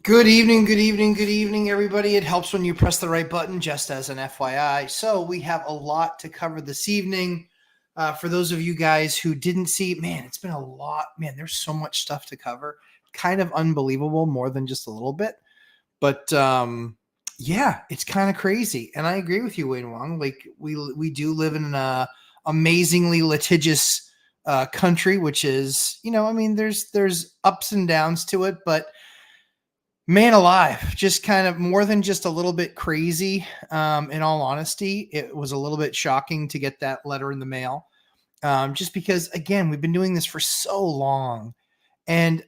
Good evening, good evening, good evening, everybody. It helps when you press the right button, just as an FYI. So, we have a lot to cover this evening. For those of you guys who didn't see, man, it's been a lot. Man, there's so much stuff to cover. Kind of unbelievable, more than just a little bit. But yeah, it's kind of crazy. And I agree with you, Wayne Wong. Like, we do live in an amazingly litigious country, which is, I mean, there's ups and downs to it, but man alive, just kind of more than just a little bit crazy. In all honesty, it was a little bit shocking to get that letter in the mail. Just because, again, we've been doing this for so long. And,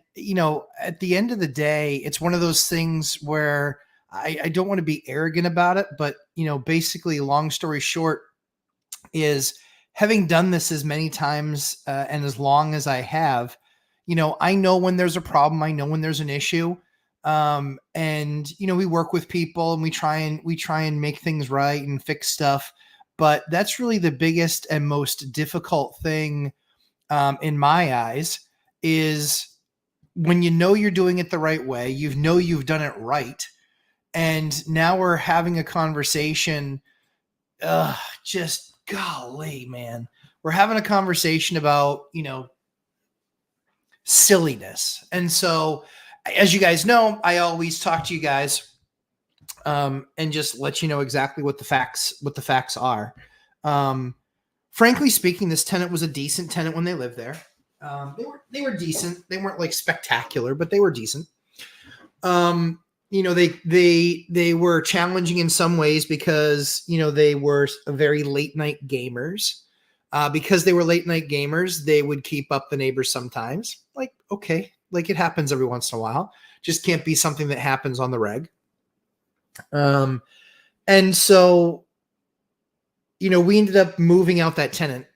at the end of the day, it's one of those things where I don't want to be arrogant about it, but, basically, long story short, is having done this as many times and as long as I have, I know when there's a problem, I know when there's an issue. And we work with people and we try and make things right and fix stuff, but that's really the biggest and most difficult thing in my eyes, is when you're doing it the right way, you've done it right, and now we're having a conversation. Just golly, man, we're having a conversation about silliness. And so, as you guys know, I always talk to you guys and just let you know exactly what the facts are. Frankly speaking, this tenant was a decent tenant when they lived there. They were decent. They weren't like spectacular, but they were decent. They were challenging in some ways because they were very late night gamers. Because they were late night gamers, they would keep up the neighbors sometimes. Like, okay, like it happens every once in a while. Just can't be something that happens on the reg. And so, we ended up moving out that tenant.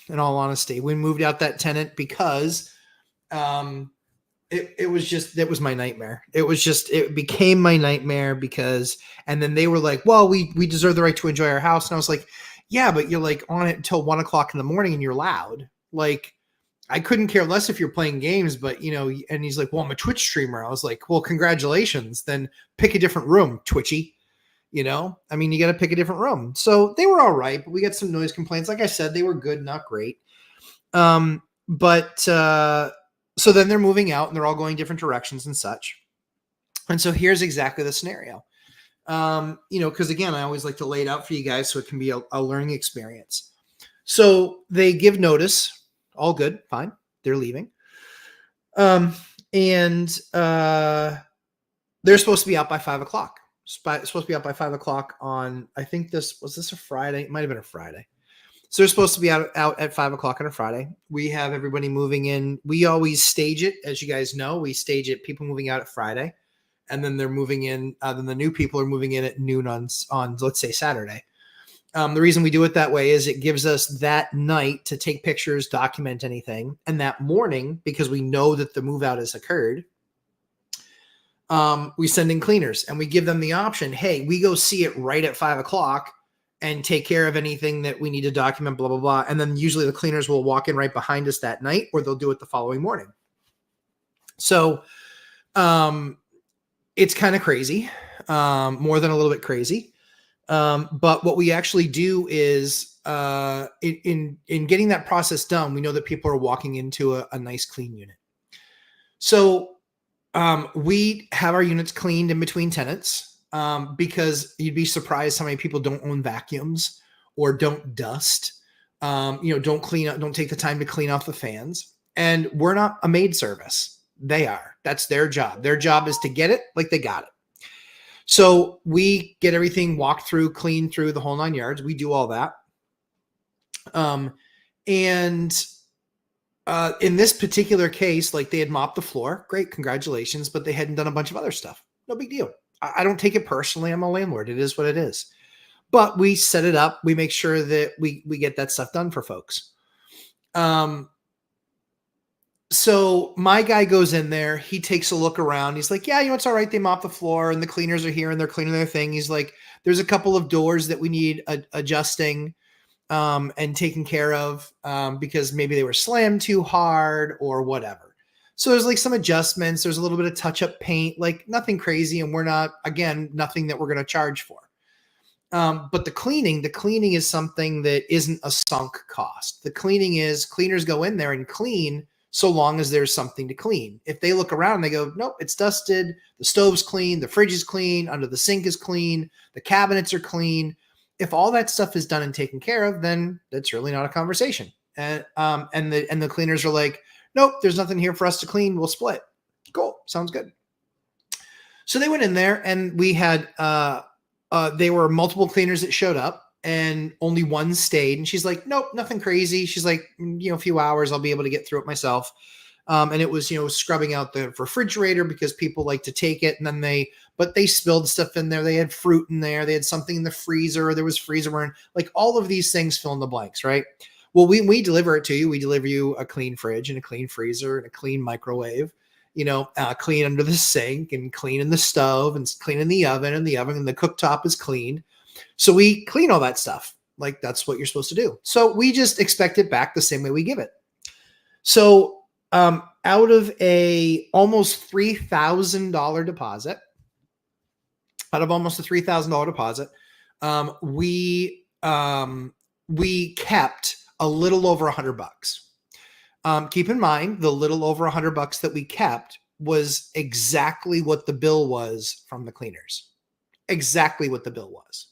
In all honesty, we moved out that tenant because it was my nightmare. It became my nightmare because, and then they were like, well, we deserve the right to enjoy our house. And I was like, yeah, but you're like on it until 1:00 in the morning and you're loud. Like, I couldn't care less if you're playing games, but and he's like, well, I'm a Twitch streamer. I was like, well, congratulations. Then pick a different room, Twitchy. I mean, you got to pick a different room. So they were all right, but we got some noise complaints. Like I said, they were good, not great. But so then they're moving out and they're all going different directions and such. And so here's exactly the scenario. Because again, I always like to lay it out for you guys so it can be a learning experience. So they give notice, all good, fine. They're leaving. And they're supposed to be out by 5:00. Supposed to be out by 5:00 on, I think was this a Friday? It might have been a Friday. So they're supposed to be out at 5:00 on a Friday. We have everybody moving in. We always stage it, as you guys know. We stage it, people moving out at Friday, and then they're moving in. Then the new people are moving in at noon on let's say Saturday. The reason we do it that way is it gives us that night to take pictures, document anything, and that morning, because we know that the move out has occurred, we send in cleaners and we give them the option. Hey, we go see it right at 5:00 and take care of anything that we need to document, blah, blah, blah. And then usually the cleaners will walk in right behind us that night, or they'll do it the following morning. So it's kind of crazy, more than a little bit crazy. But what we actually do is in getting that process done, we know that people are walking into a nice clean unit. So we have our units cleaned in between tenants, because you'd be surprised how many people don't own vacuums or don't dust, don't clean up, don't take the time to clean off the fans. And we're not a maid service. They are. That's their job. Their job is to get it like they got it. So we get everything walked through, cleaned through, the whole 9 yards. We do all that. In this particular case, like, they had mopped the floor. Great, congratulations. But they hadn't done a bunch of other stuff. No big deal. I don't take it personally. I'm a landlord. It is what it is. But we set it up. We make sure that we get that stuff done for folks. So my guy goes in there. He takes a look around. He's like, yeah, it's all right. They mopped the floor and the cleaners are here and they're cleaning their thing. He's like, there's a couple of doors that we need adjusting and taken care of because maybe they were slammed too hard or whatever. So there's like some adjustments. There's a little bit of touch up paint, like nothing crazy. And we're not, again, nothing that we're going to charge for. But the cleaning is something that isn't a sunk cost. The cleaning is cleaners go in there and clean so long as there's something to clean. If they look around and they go, nope, it's dusted, the stove's clean, the fridge is clean, under the sink is clean, the cabinets are clean. If all that stuff is done and taken care of, then that's really not a conversation. And the cleaners are like, nope, there's nothing here for us to clean. We'll split. Cool. Sounds good. So they went in there and we had, they were multiple cleaners that showed up and only one stayed. And she's like, nope, nothing crazy. She's like, a few hours, I'll be able to get through it myself. And it was, scrubbing out the refrigerator because people like to take it. And then they spilled stuff in there. They had fruit in there. They had something in the freezer. There was freezer in, like all of these things fill in the blanks, right? Well, we deliver it to you. We deliver you a clean fridge and a clean freezer and a clean microwave, clean under the sink and clean in the stove and clean in the oven and the cooktop is clean. So we clean all that stuff. Like that's what you're supposed to do. So we just expect it back the same way we give it. So out of a almost $3,000 deposit, we kept a little over $100. Keep in mind, the little over $100 that we kept was exactly what the bill was from the cleaners. Exactly what the bill was.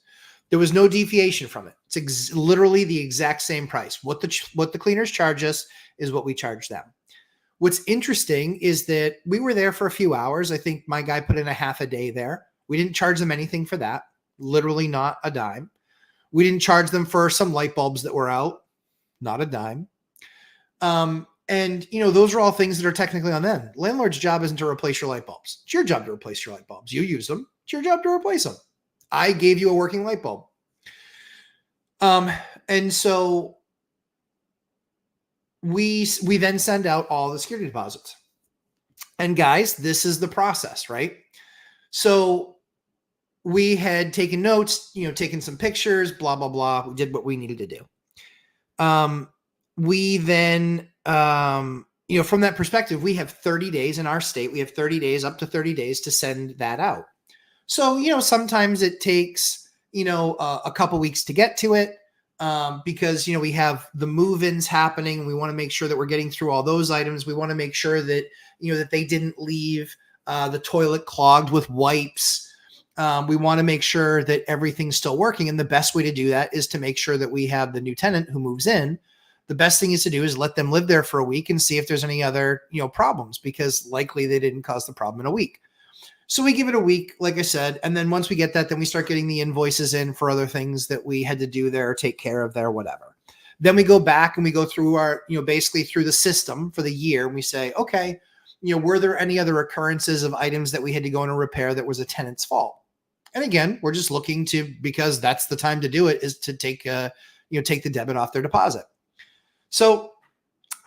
There was no deviation from it. It's literally the exact same price. What the cleaners charge us is what we charge them. What's interesting is that we were there for a few hours. I think my guy put in a half a day there. We didn't charge them anything for that. Literally not a dime. We didn't charge them for some light bulbs that were out. Not a dime. And those are all things that are technically on them. Landlord's job isn't to replace your light bulbs. It's your job to replace your light bulbs. You use them. It's your job to replace them. I gave you a working light bulb. And so we then send out all the security deposits. And guys, this is the process, right? So we had taken notes, taken some pictures, blah, blah, blah. We did what we needed to do. We then, from that perspective, we have 30 days in our state. We have 30 days, up to 30 days to send that out. So, sometimes it takes, a couple weeks to get to it because, we have the move-ins happening. We want to make sure that we're getting through all those items. We want to make sure that, that they didn't leave the toilet clogged with wipes. We want to make sure that everything's still working. And the best way to do that is to make sure that we have the new tenant who moves in. The best thing is to do is let them live there for a week and see if there's any other, problems, because likely they didn't cause the problem in a week. So we give it a week, like I said, and then once we get that, then we start getting the invoices in for other things that we had to do there, take care of there, whatever. Then we go back and we go through our, basically through the system for the year. And we say, okay, were there any other occurrences of items that we had to go in and repair that was a tenant's fault? And again, we're just looking to, because that's the time to do it, is to take the debit off their deposit. So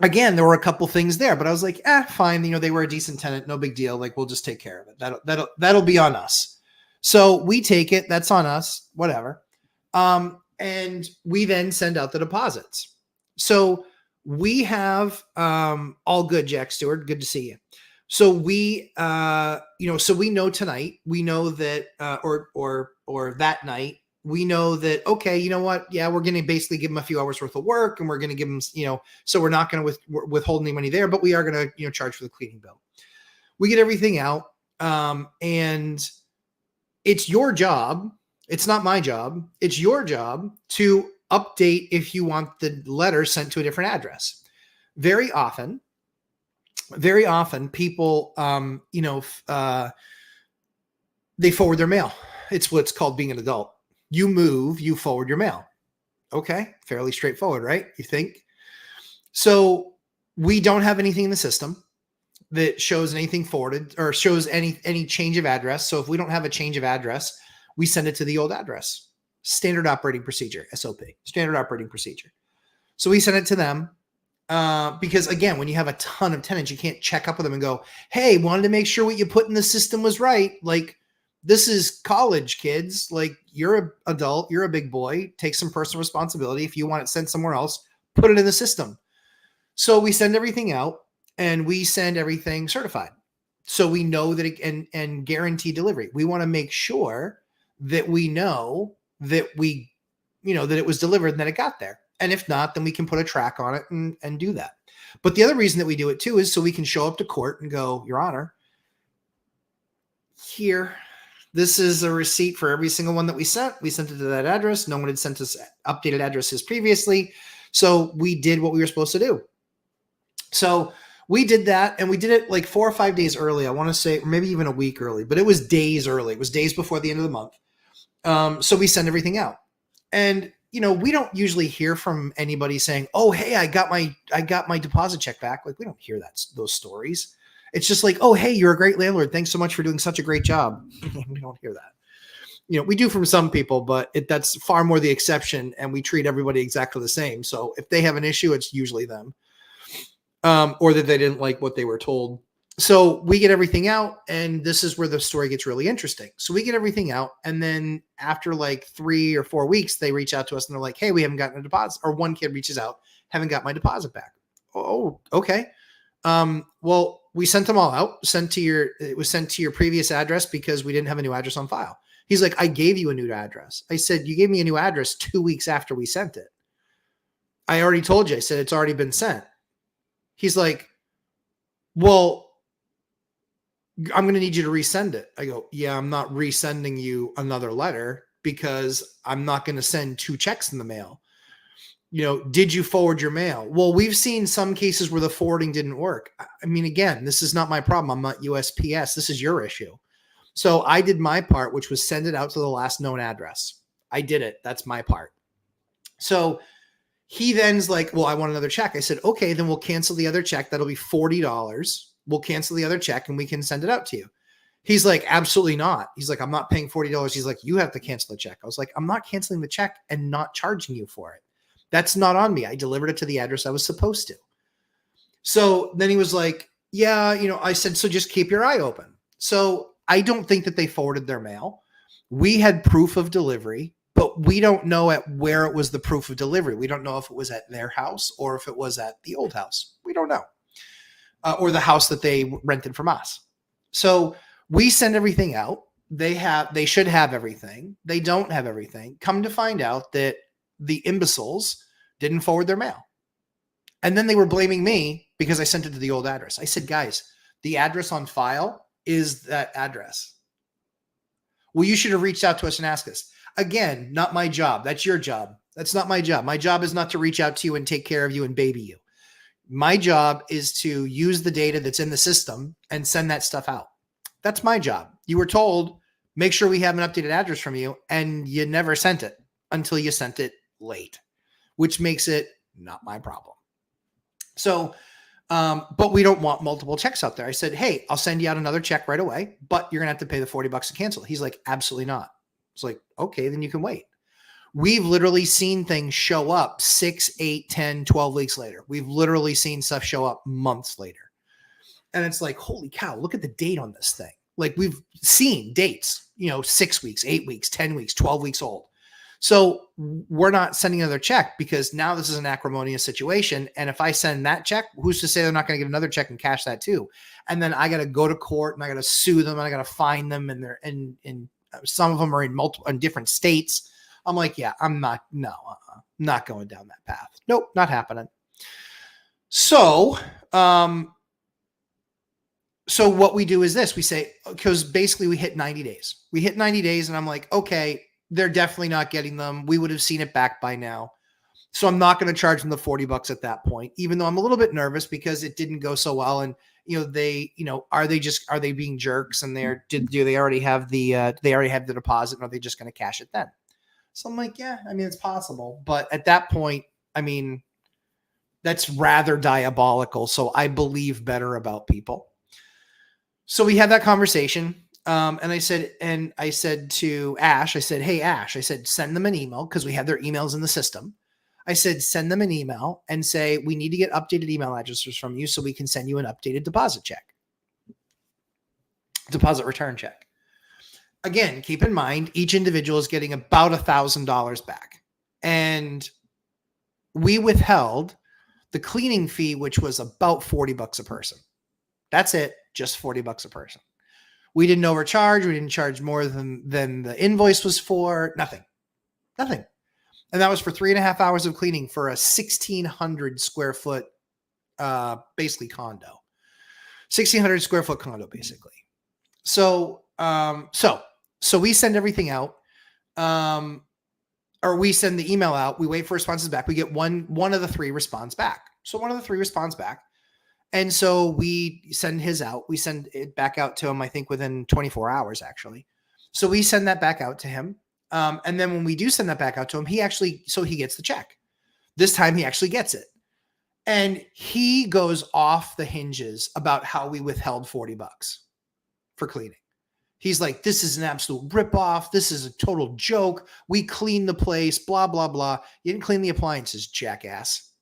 again, there were a couple things there, but I was like, fine. They were a decent tenant. No big deal. Like, we'll just take care of it. That'll be on us. So we take it. That's on us, whatever. And we then send out the deposits. So we have, all good, Jack Stewart. Good to see you. So we, so we know tonight, we know that, or that night, we know that, okay, you know what? Yeah, we're going to basically give them a few hours worth of work and we're going to give them, so we're not going to withhold any money there, but we are going to, charge for the cleaning bill. We get everything out. And it's your job. It's not my job. It's your job to update if you want the letter sent to a different address. Very often people, they forward their mail. It's what's called being an adult. You move, you forward your mail. Okay. Fairly straightforward, right? You think? So we don't have anything in the system that shows anything forwarded or shows any change of address. So if we don't have a change of address, we send it to the old address. Standard operating procedure, SOP, standard operating procedure. So we send it to them. Because again, when you have a ton of tenants, you can't check up with them and go, hey, wanted to make sure what you put in the system was right. Like, this is college, kids. Like, you're an adult, you're a big boy, take some personal responsibility. If you want it sent somewhere else, put it in the system. So we send everything out. and we send everything certified. So we know that and guarantee delivery. We want to make sure that we know that that it was delivered and that it got there. And if not, then we can put a track on it and do that. But the other reason that we do it too is so we can show up to court and go, Your Honor, here, this is a receipt for every single one that we sent. We sent it to that address. No one had sent us updated addresses previously. So we did what we were supposed to do. So we did that, and we did it like 4 or 5 days early. I want to say maybe even a week early, but it was days early. It was days before the end of the month. So we send everything out. And we don't usually hear from anybody saying, "Oh, hey, I got my deposit check back." Like, we don't hear those stories. It's just like, "Oh, hey, you're a great landlord. Thanks so much for doing such a great job." We don't hear that. We do from some people, but that's far more the exception, and we treat everybody exactly the same. So if they have an issue, it's usually them, or that they didn't like what they were told. So we get everything out, and this is where the story gets really interesting. So we get everything out, and then after like 3 or 4 weeks, they reach out to us and they're like, "Hey, we haven't gotten a deposit." Or one kid reaches out, "Haven't got my deposit back." Oh, okay. Well, we sent them all out. It was sent to your previous address because we didn't have a new address on file. He's like, "I gave you a new address." I said, "You gave me a new address 2 weeks after we sent it. I already told you." I said, "It's already been sent." He's like, "Well, I'm going to need you to resend it." I go, "Yeah, I'm not resending you another letter because I'm not going to send 2 checks in the mail. Did you forward your mail?" Well, we've seen some cases where the forwarding didn't work. I mean, again, this is not my problem. I'm not USPS. This is your issue. So I did my part, which was send it out to the last known address. I did it. That's my part. So he then's like, "Well, I want another check." I said, "Okay, then we'll cancel the other check. That'll be $40. We'll cancel the other check and we can send it out to you." He's like, "Absolutely not." He's like, "I'm not paying $40. He's like, "You have to cancel the check." I was like, "I'm not canceling the check and not charging you for it. That's not on me. I delivered it to the address I was supposed to." So then he was like, "Yeah, I said, so just keep your eye open." So I don't think that they forwarded their mail. We had proof of delivery, but we don't know at where it was the proof of delivery. We don't know if it was at their house or if it was at the old house. We don't know. Or the house that they rented from us. So we send everything out. They should have everything. They don't have everything. Come to find out that the imbeciles didn't forward their mail. And then they were blaming me because I sent it to the old address. I said, "Guys, the address on file is that address. Well, you should have reached out to us and asked us." Again, not my job. That's your job. That's not my job. My job is not to reach out to you and take care of you and baby you. My job is to use the data that's in the system and send that stuff out. That's my job. You were told, make sure we have an updated address from you, and you never sent it until you sent it late, which makes it not my problem. So, but we don't want multiple checks out there. I said, "Hey, I'll send you out another check right away, but you're going to have to pay the $40 to cancel." He's like, "Absolutely not." It's like, "Okay, then you can wait." We've literally seen things show up 6, 8, 10, 12 weeks later. We've literally seen stuff show up months later. And it's like, holy cow, look at the date on this thing. Like, we've seen dates, 6 weeks, 8 weeks, 10 weeks, 12 weeks old. So we're not sending another check because now this is an acrimonious situation. And if I send that check, who's to say they're not going to get another check and cash that too? And then I got to go to court and I got to sue them and I got to fine them. And they're in some of them are in different states. I'm like, yeah, I'm not going down that path. Nope, not happening. So, so what we do is this. We say, because basically we hit 90 days. We hit 90 days and I'm like, okay, they're definitely not getting them. We would have seen it back by now. So I'm not going to charge them the $40 at that point, even though I'm a little bit nervous because it didn't go so well. And, are they being jerks and do they already have the deposit and are they just going to cash it then? So I'm like, yeah, I mean, it's possible. But at that point, I mean, that's rather diabolical. So I believe better about people. So we had that conversation. And I said to Ash, I said, "Hey, Ash," I said, "send them an email," because we had their emails in the system. I said, "Send them an email and say, we need to get updated email addresses from you so we can send you an updated deposit return check." Again, keep in mind, each individual is getting about $1,000 back. And we withheld the cleaning fee, which was about $40 a person. That's it. Just $40 a person. We didn't overcharge. We didn't charge more than the invoice was for. Nothing. And that was for 3.5 hours of cleaning for a 1,600 square foot, basically condo, 1,600 square foot condo, basically. So we send everything out, or we send the email out. We wait for responses back. We get one of the three responds back. So one of the three responds back. And so we send his out. We send it back out to him, I think within 24 hours, actually. So we send that back out to him. And then when we do send that back out to him, he gets the check. This time he actually gets it. And he goes off the hinges about how we withheld $40 for cleaning. He's like, this is an absolute ripoff. This is a total joke. We cleaned the place, blah, blah, blah. You didn't clean the appliances, jackass.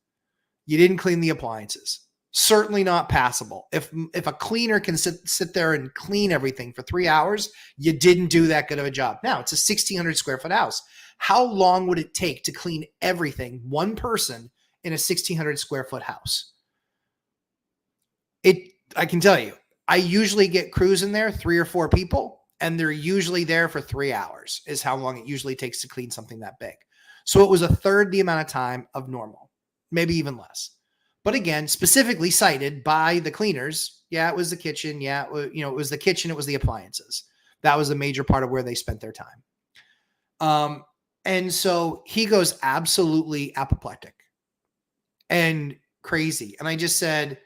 You didn't clean the appliances. Certainly not passable. If a cleaner can sit there and clean everything for 3 hours, you didn't do that good of a job. Now, it's a 1,600 square foot house. How long would it take to clean everything, one person, in a 1,600 square foot house? I can tell you, I usually get crews in there, 3 or 4 people, and they're usually there for 3 hours is how long it usually takes to clean something that big. So it was a third the amount of time of normal, maybe even less. But again, specifically cited by the cleaners. Yeah, it was the kitchen. Yeah, it was the kitchen. It was the appliances. That was a major part of where they spent their time. And so he goes absolutely apoplectic and crazy. And I said,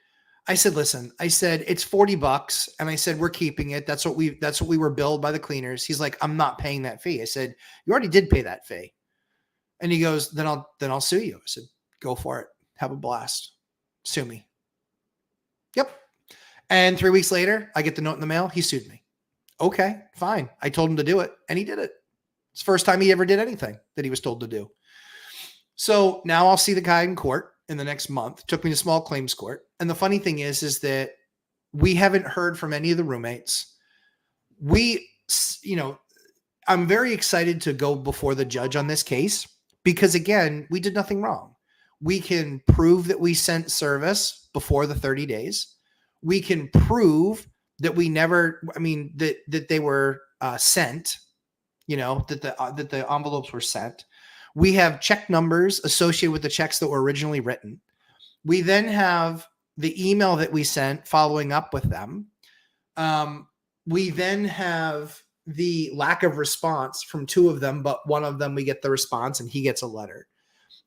listen, it's $40. And I said, we're keeping it. That's what we were billed by the cleaners. He's like, I'm not paying that fee. I said, you already did pay that fee. And he goes, then I'll sue you. I said, go for it. Have a blast. Sue me. Yep. And 3 weeks later, I get the note in the mail. He sued me. Okay, fine. I told him to do it, and he did it. It's the first time he ever did anything that he was told to do. So now I'll see the guy in court in the next month. Took me to small claims court. And the funny thing is that we haven't heard from any of the roommates. I'm very excited to go before the judge on this case because, again, we did nothing wrong. We can prove that we sent service before the 30 days. We can prove that that they were sent, that the envelopes were sent. We have check numbers associated with the checks that were originally written. We then have the email that we sent following up with them. We then have the lack of response from 2 of them, but one of them we get the response and he gets a letter.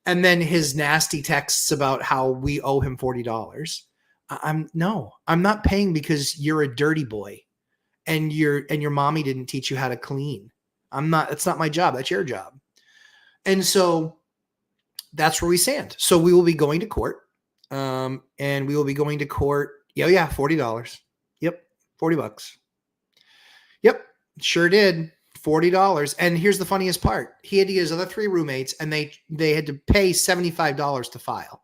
And then his nasty texts about how we owe him $40. I'm not paying because you're a dirty boy and your mommy didn't teach you how to clean. It's not my job. That's your job. And so that's where we stand. So we will be going to court. And we will be going to court. Yeah, $40. Yep. $40. Yep. Sure did. $40. And here's the funniest part. He had to get his other 3 roommates and they had to pay $75 to file.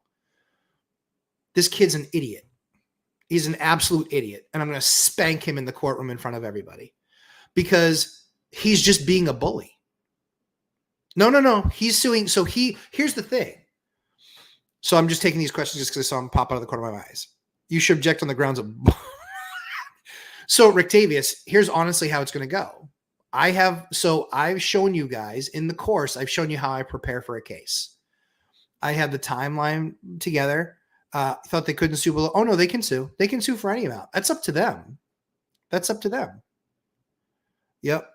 This kid's an idiot. He's an absolute idiot. And I'm going to spank him in the courtroom in front of everybody because he's just being a bully. No. He's suing. So here's the thing. So I'm just taking these questions just because I saw them pop out of the corner of my eyes. You should object on the grounds of. So Rictavius, here's honestly how it's going to go. I've shown you guys in the course, I've shown you how I prepare for a case. I have the timeline together. Thought they couldn't sue below. Oh no, they can sue. They can sue for any amount. That's up to them. Yep.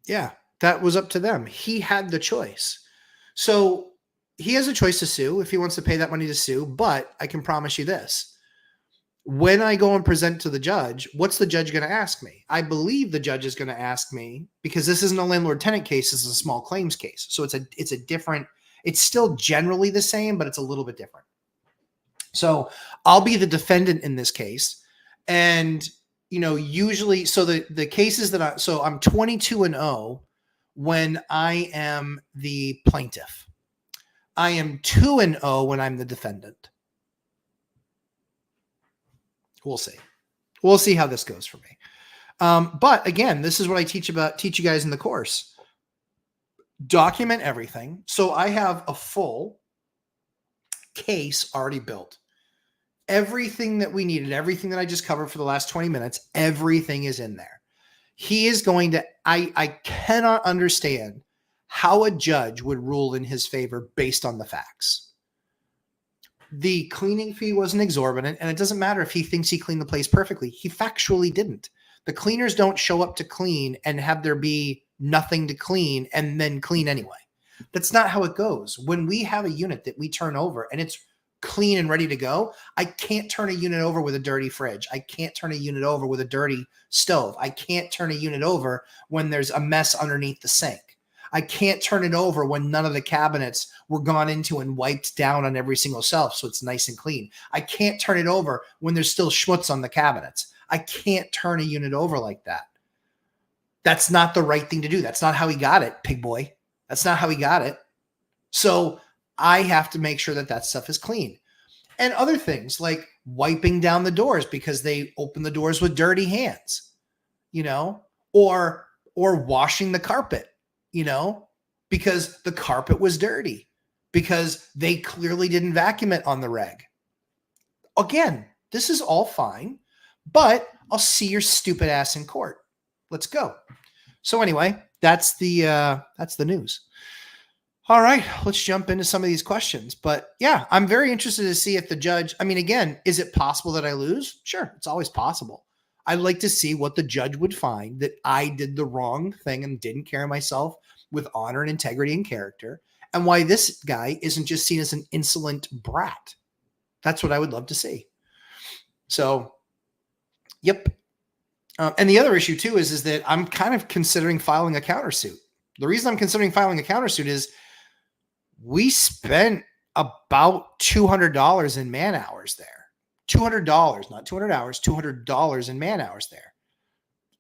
Yeah, that was up to them. He had the choice. So he has a choice to sue if he wants to pay that money to sue. But I can promise you this. When I go and present to the judge, what's the judge going to ask me? I believe the judge is going to ask me, because this isn't a landlord-tenant case, this is a small claims case. So it's a different, it's still generally the same, but it's a little bit different. So I'll be the defendant in this case. And, usually, so the cases that I'm 22-0 when I am the plaintiff. I am 2-0 when I'm the defendant. We'll see. We'll see how this goes for me. But again, this is what I teach you guys in the course. Document everything. So I have a full case already built. Everything that we needed, everything that I just covered for the last 20 minutes, everything is in there. He is going to, I cannot understand how a judge would rule in his favor based on the facts. The cleaning fee wasn't exorbitant, and it doesn't matter if he thinks he cleaned the place perfectly. He factually didn't. The cleaners don't show up to clean and have there be nothing to clean and then clean anyway. That's not how it goes. When we have a unit that we turn over and it's clean and ready to go, I can't turn a unit over with a dirty fridge. I can't turn a unit over with a dirty stove. I can't turn a unit over when there's a mess underneath the sink. I can't turn it over when none of the cabinets were gone into and wiped down on every single shelf so it's nice and clean. I can't turn it over when there's still schmutz on the cabinets. I can't turn a unit over like that. That's not the right thing to do. That's not how he got it, pig boy. That's not how he got it. So I have to make sure that that stuff is clean. And other things like wiping down the doors because they open the doors with dirty hands, you know, or washing the carpet, you know, because the carpet was dirty, because they clearly didn't vacuum it on the reg. Again, this is all fine, but I'll see your stupid ass in court. Let's go. So anyway, that's the news. All right, let's jump into some of these questions. But yeah, I'm very interested to see if the judge, I mean, again, is it possible that I lose? Sure, it's always possible. I'd like to see what the judge would find, that I did the wrong thing and didn't carry myself with honor and integrity and character, and why this guy isn't just seen as an insolent brat. That's what I would love to see. So, yep. And the other issue too is that I'm kind of considering filing a countersuit. The reason I'm considering filing a countersuit is we spent about $200 in man hours there. $200, not 200 hours, $200 in man hours there.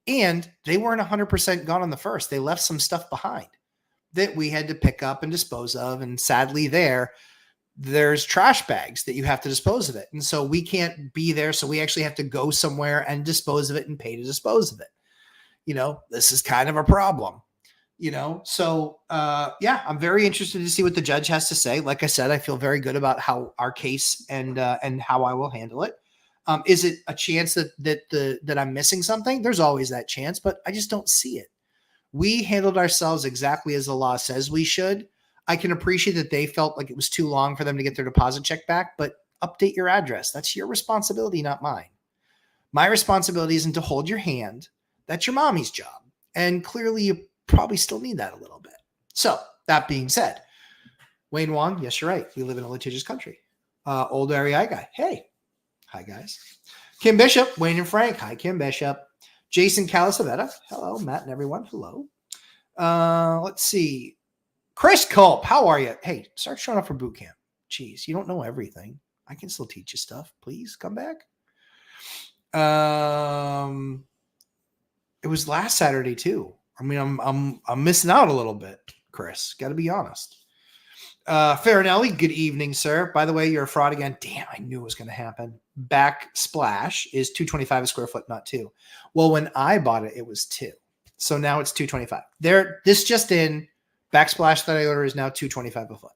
And they weren't 100% gone on the first. They left some stuff behind that we had to pick up and dispose of. And sadly there's trash bags that you have to dispose of it. And so we can't be there. So we actually have to go somewhere and dispose of it and pay to dispose of it. You know, this is kind of a problem, you know? So yeah, I'm very interested to see what the judge has to say. Like I said, I feel very good about how our case and how I will handle it. Is it a chance that I'm missing something? There's always that chance, but I just don't see it. We handled ourselves exactly as the law says we should. I can appreciate that they felt like it was too long for them to get their deposit check back, but update your address. That's your responsibility, not mine. My responsibility isn't to hold your hand. That's your mommy's job. And clearly you probably still need that a little bit. So that being said, Wayne Wong, yes, you're right. We live in a litigious country. Old REI guy. Hey, hi guys. Kim Bishop, Wayne and Frank. Hi, Kim Bishop. Jason Calasavetta. Hello, Matt and everyone. Hello. Let's see. Chris Culp, how are you? Hey, start showing up for boot camp. Jeez, you don't know everything. I can still teach you stuff. Please come back. It was last Saturday too. I mean, I'm missing out a little bit, Chris. Got to be honest. Farinelli, good evening, sir. By the way, you're a fraud again. Damn, I knew it was going to happen. Backsplash is $225 a square foot, not 2. Well, when I bought it, it was 2. So now it's $225. This just in. Backsplash that I order is now $225 a foot.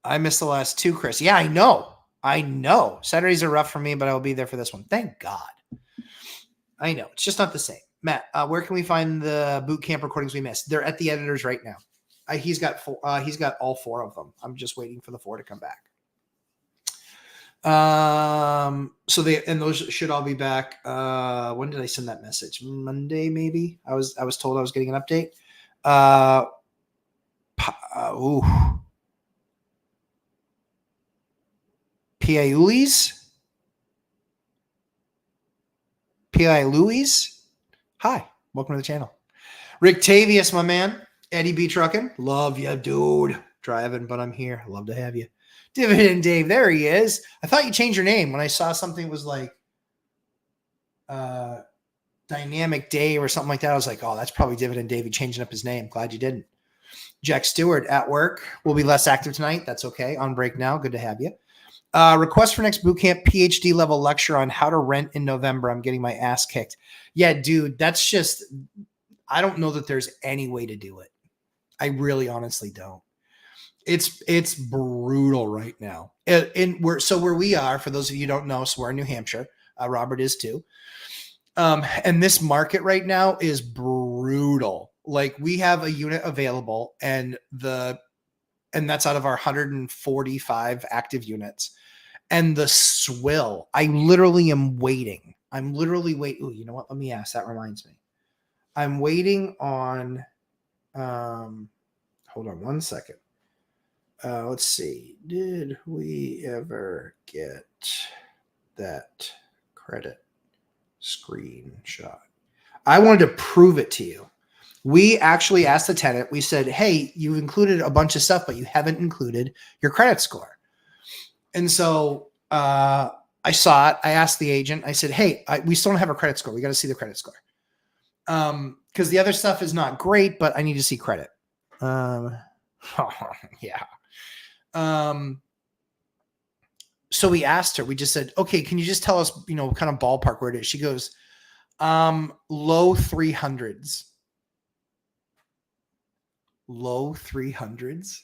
I missed the last 2, Chris. Yeah, I know. Saturdays are rough for me, but I will be there for this one. Thank God. I know. It's just not the same. Matt, where can we find the boot camp recordings we missed? They're at the editors right now. He's got all 4 of them. I'm just waiting for the 4 to come back. So those should all be back. When did I send that message? Monday, maybe. I was told I was getting an update. Piaulis. Hi, welcome to the channel. Rick Tavius, my man. Eddie B. Truckin'. Love you, dude. Driving, but I'm here. Love to have you. Dividend Dave, there he is. I thought you changed your name when I saw something was like Dynamic Dave or something like that. I was like, oh, that's probably Dividend Dave. He changing up his name. Glad you didn't. Jack Stewart at work. Will be less active tonight. That's okay. On break now. Good to have you. Request for next bootcamp PhD level lecture on how to rent in November. I'm getting my ass kicked. Yeah, dude, that's just, I don't know that there's any way to do it. I really honestly don't. It's brutal right now. And where we are, for those of you who don't know, so we're in New Hampshire. Robert is too. And this market right now is brutal. Like we have a unit available, and that's out of our 145 active units. And the swill, I literally am waiting. I'm literally waiting. Oh, you know what? Let me ask. That reminds me. I'm waiting on. Hold on one second. Let's see. Did we ever get that credit screenshot? I wanted to prove it to you. We actually asked the tenant, we said, hey, you've included a bunch of stuff, but you haven't included your credit score. And so I saw it. I asked the agent, I said, hey, we still don't have a credit score. We got to see the credit score. Because the other stuff is not great, but I need to see credit. Yeah. So we asked her, we just said, okay, can you just tell us, kind of ballpark where it is? She goes, low 300s. Low 300s.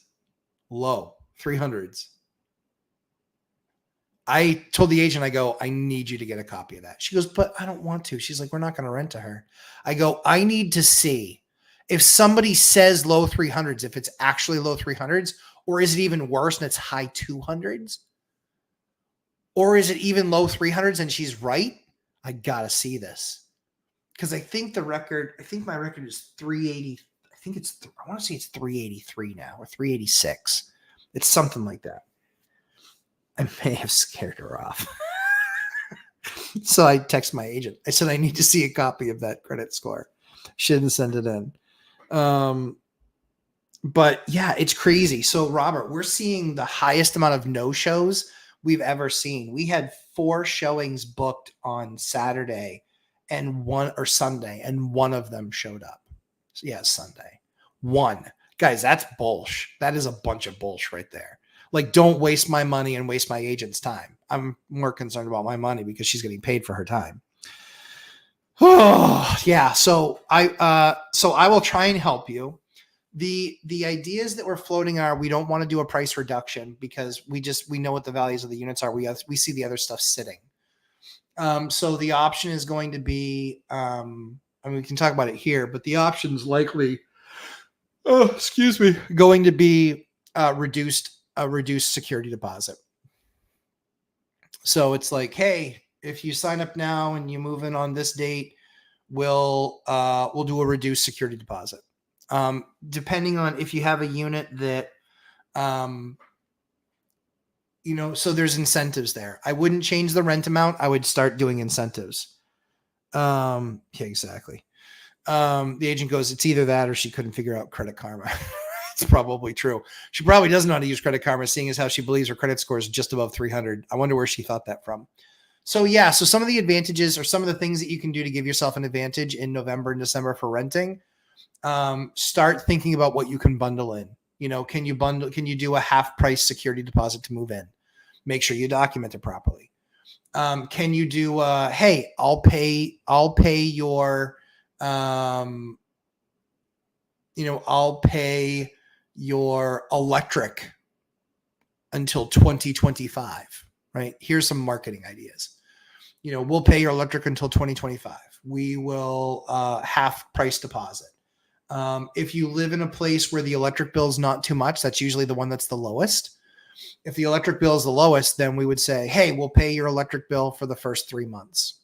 I told the agent, I go, I need you to get a copy of that. She goes, but I don't want to. She's like, we're not going to rent to her. I go, I need to see if somebody says low 300s, if it's actually low 300s, or is it even worse and it's high 200s? Or is it even low 300s and she's right? I got to see this. Because I think my record is 380. I want to say it's 383 now or 386. It's something like that. I may have scared her off. So I text my agent. I said, I need to see a copy of that credit score. She didn't send it in. But yeah, it's crazy. So Robert, we're seeing the highest amount of no-shows we've ever seen. We had 4 showings booked on Saturday and Sunday, and one of them showed up. So yeah, Sunday. 1. Guys, that's bullshit. That is a bunch of bullshit right there. Like, don't waste my money and waste my agent's time. I'm more concerned about my money because she's getting paid for her time. Oh, yeah. So I will try and help you. The ideas that we're floating are, we don't want to do a price reduction because we know what the values of the units are. We see the other stuff sitting. So the option is going to be, we can talk about it here, but the option is likely, going to be a reduced security deposit. So it's like, hey, if you sign up now and you move in on this date, we'll do a reduced security deposit. Depending on if you have a unit that, so there's incentives there. I wouldn't change the rent amount. I would start doing incentives. Yeah, exactly. The agent goes, it's either that or she couldn't figure out Credit Karma. It's probably true. She probably doesn't know how to use Credit Karma, seeing as how she believes her credit score is just above 300. I wonder where she thought that from. So yeah, so some of the advantages or some of the things that you can do to give yourself an advantage in November and December for renting, start thinking about what you can bundle in. Can you do a half price security deposit to move in? Make sure you document it properly. Can you do, hey, I'll pay your, I'll pay your electric until 2025, right? Here's some marketing ideas. We'll pay your electric until 2025. We will half price deposit. If you live in a place where the electric bill is not too much, that's usually the one that's the lowest. If the electric bill is the lowest, then we would say, hey, we'll pay your electric bill for the first 3 months,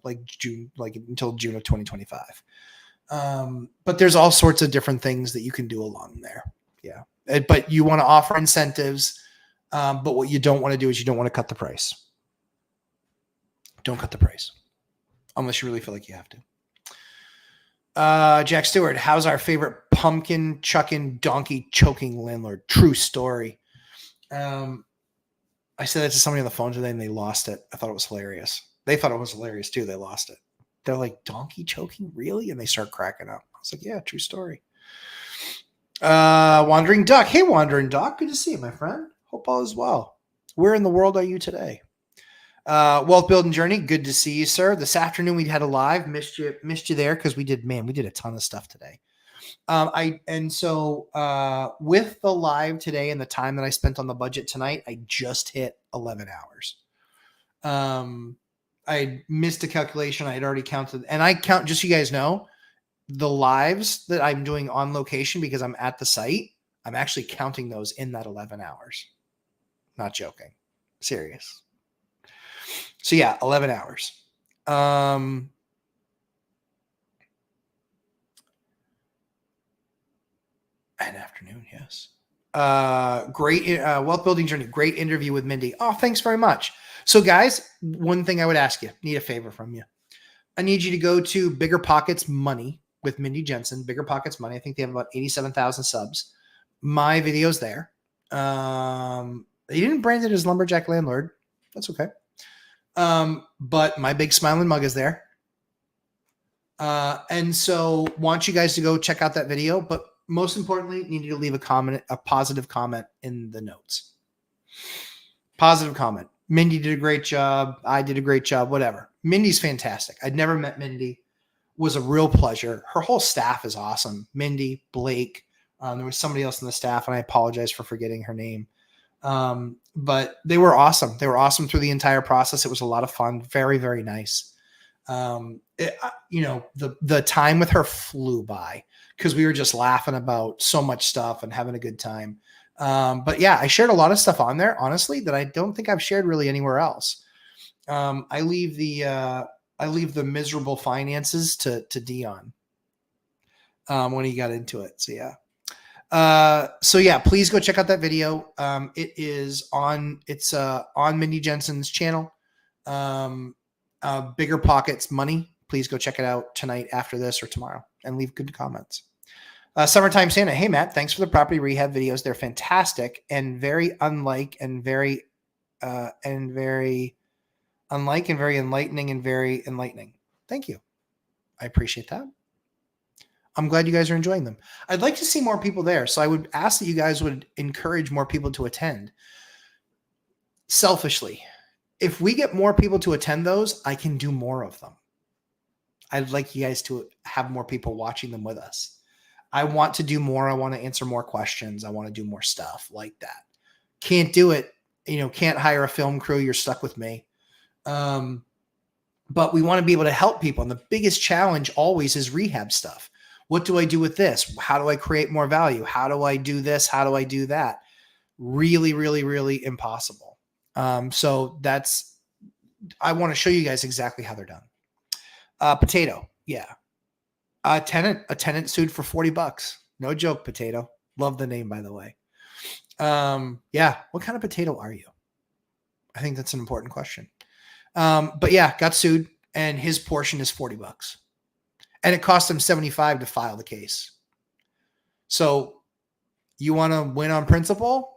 like June, like until June of 2025. But there's all sorts of different things that you can do along there. Yeah. But you want to offer incentives. But what you don't want to do is you don't want to cut the price. Don't cut the price unless you really feel like you have to. Jack Stewart, how's our favorite pumpkin chucking donkey choking landlord? True story. I said that to somebody on the phone today and they lost it. I thought it was hilarious. They thought it was hilarious too. They lost it. They're like, donkey choking? Really? And they start cracking up. I was like, yeah, true story. Wandering Duck. Hey, Wandering Duck. Good to see you, my friend. Hope all is well. Where in the world are you today? Wealth Building Journey. Good to see you, sir. This afternoon we had a live. Missed you there because we did a ton of stuff today. With the live today and the time that I spent on the budget tonight, I just hit 11 hours. I missed a calculation. I had already counted, and I count, just so you guys know, the lives that I'm doing on location because I'm at the site. I'm actually counting those in that 11 hours. Not joking. Serious. So yeah, 11 hours. An afternoon, yes. Great wealth building journey. Great interview with Mindy. Oh, thanks very much. So guys, one thing I would ask you, need a favor from you. I need you to go to Bigger Pockets Money with Mindy Jensen. Bigger Pockets Money. I think they have about 87,000 subs. My video's there. They didn't brand it as Lumberjack Landlord. That's okay. But my big smiling mug is there. And so want you guys to go check out that video, but most importantly, need you to leave a positive comment in the notes. Positive comment. Mindy did a great job. I did a great job, whatever. Mindy's fantastic. I'd never met Mindy. Was a real pleasure. Her whole staff is awesome. Mindy, Blake, there was somebody else in the staff, and I apologize for forgetting her name. But they were awesome. They were awesome through the entire process. It was a lot of fun. Very, very nice. The time with her flew by because we were just laughing about so much stuff and having a good time. But yeah, I shared a lot of stuff on there, honestly, that I don't think I've shared really anywhere else. I leave the miserable finances to Dion when he got into it. So yeah. Please go check out that video. It's on Mindy Jensen's channel. Bigger Pockets Money. Please go check it out tonight after this or tomorrow and leave good comments. Summertime Santa. Hey, Matt, thanks for the property rehab videos. They're fantastic and very unlike and very enlightening and very enlightening. Thank you. I appreciate that. I'm glad you guys are enjoying them. I'd like to see more people there. So I would ask that you guys would encourage more people to attend. Selfishly, if we get more people to attend those, I can do more of them. I'd like you guys to have more people watching them with us. I want to do more. I want to answer more questions. I want to do more stuff like that. Can't do it. Can't hire a film crew. You're stuck with me. But we want to be able to help people. And the biggest challenge always is rehab stuff. What do I do with this? How do I create more value? How do I do this? How do I do that? Really, really, really impossible. So I want to show you guys exactly how they're done. Potato. Yeah. A tenant sued for $40. No joke, Potato. Love the name, by the way. Yeah. What kind of potato are you? I think that's an important question. But yeah, got sued and his portion is $40 and it cost him $75 to file the case. So you want to win on principle?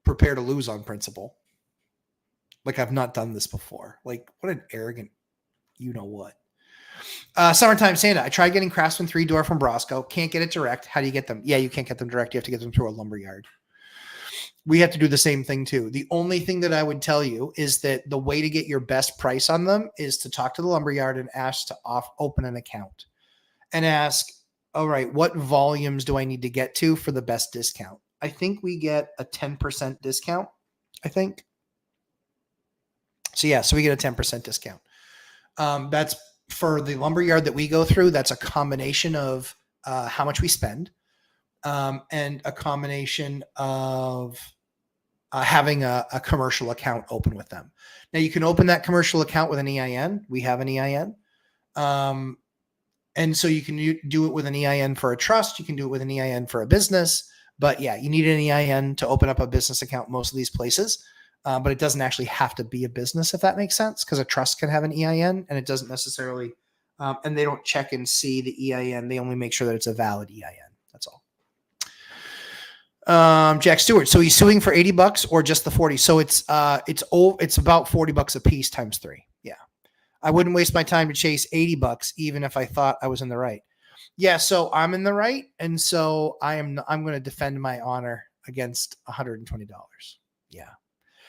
Prepare to lose on principle. Like I've not done this before. Like what an arrogant, what. Summertime Santa. I tried getting Craftsman 3-door from Brosco. Can't get it direct. How do you get them? Yeah, you can't get them direct. You have to get them through a lumberyard. We have to do the same thing too. The only thing that I would tell you is that the way to get your best price on them is to talk to the lumberyard and ask to open an account and ask, all right, what volumes do I need to get to for the best discount? I think we get a 10% discount, I think. So we get a 10% discount. That's for the lumberyard that we go through. That's a combination of how much we spend and a combination of having a commercial account open with them. Now you can open that commercial account with an EIN. We have an EIN. And so you can do it with an EIN for a trust. You can do it with an EIN for a business. But yeah, you need an EIN to open up a business account most of these places. But it doesn't actually have to be a business, if that makes sense, because a trust can have an EIN and it doesn't necessarily, and they don't check and see the EIN. They only make sure that it's a valid EIN. That's all. Jack Stewart. So he's suing for $80 or just the 40. So it's about $40 a piece times 3. Yeah. I wouldn't waste my time to chase $80, even if I thought I was in the right. Yeah. So I'm in the right. And so I'm going to defend my honor against $120. Yeah.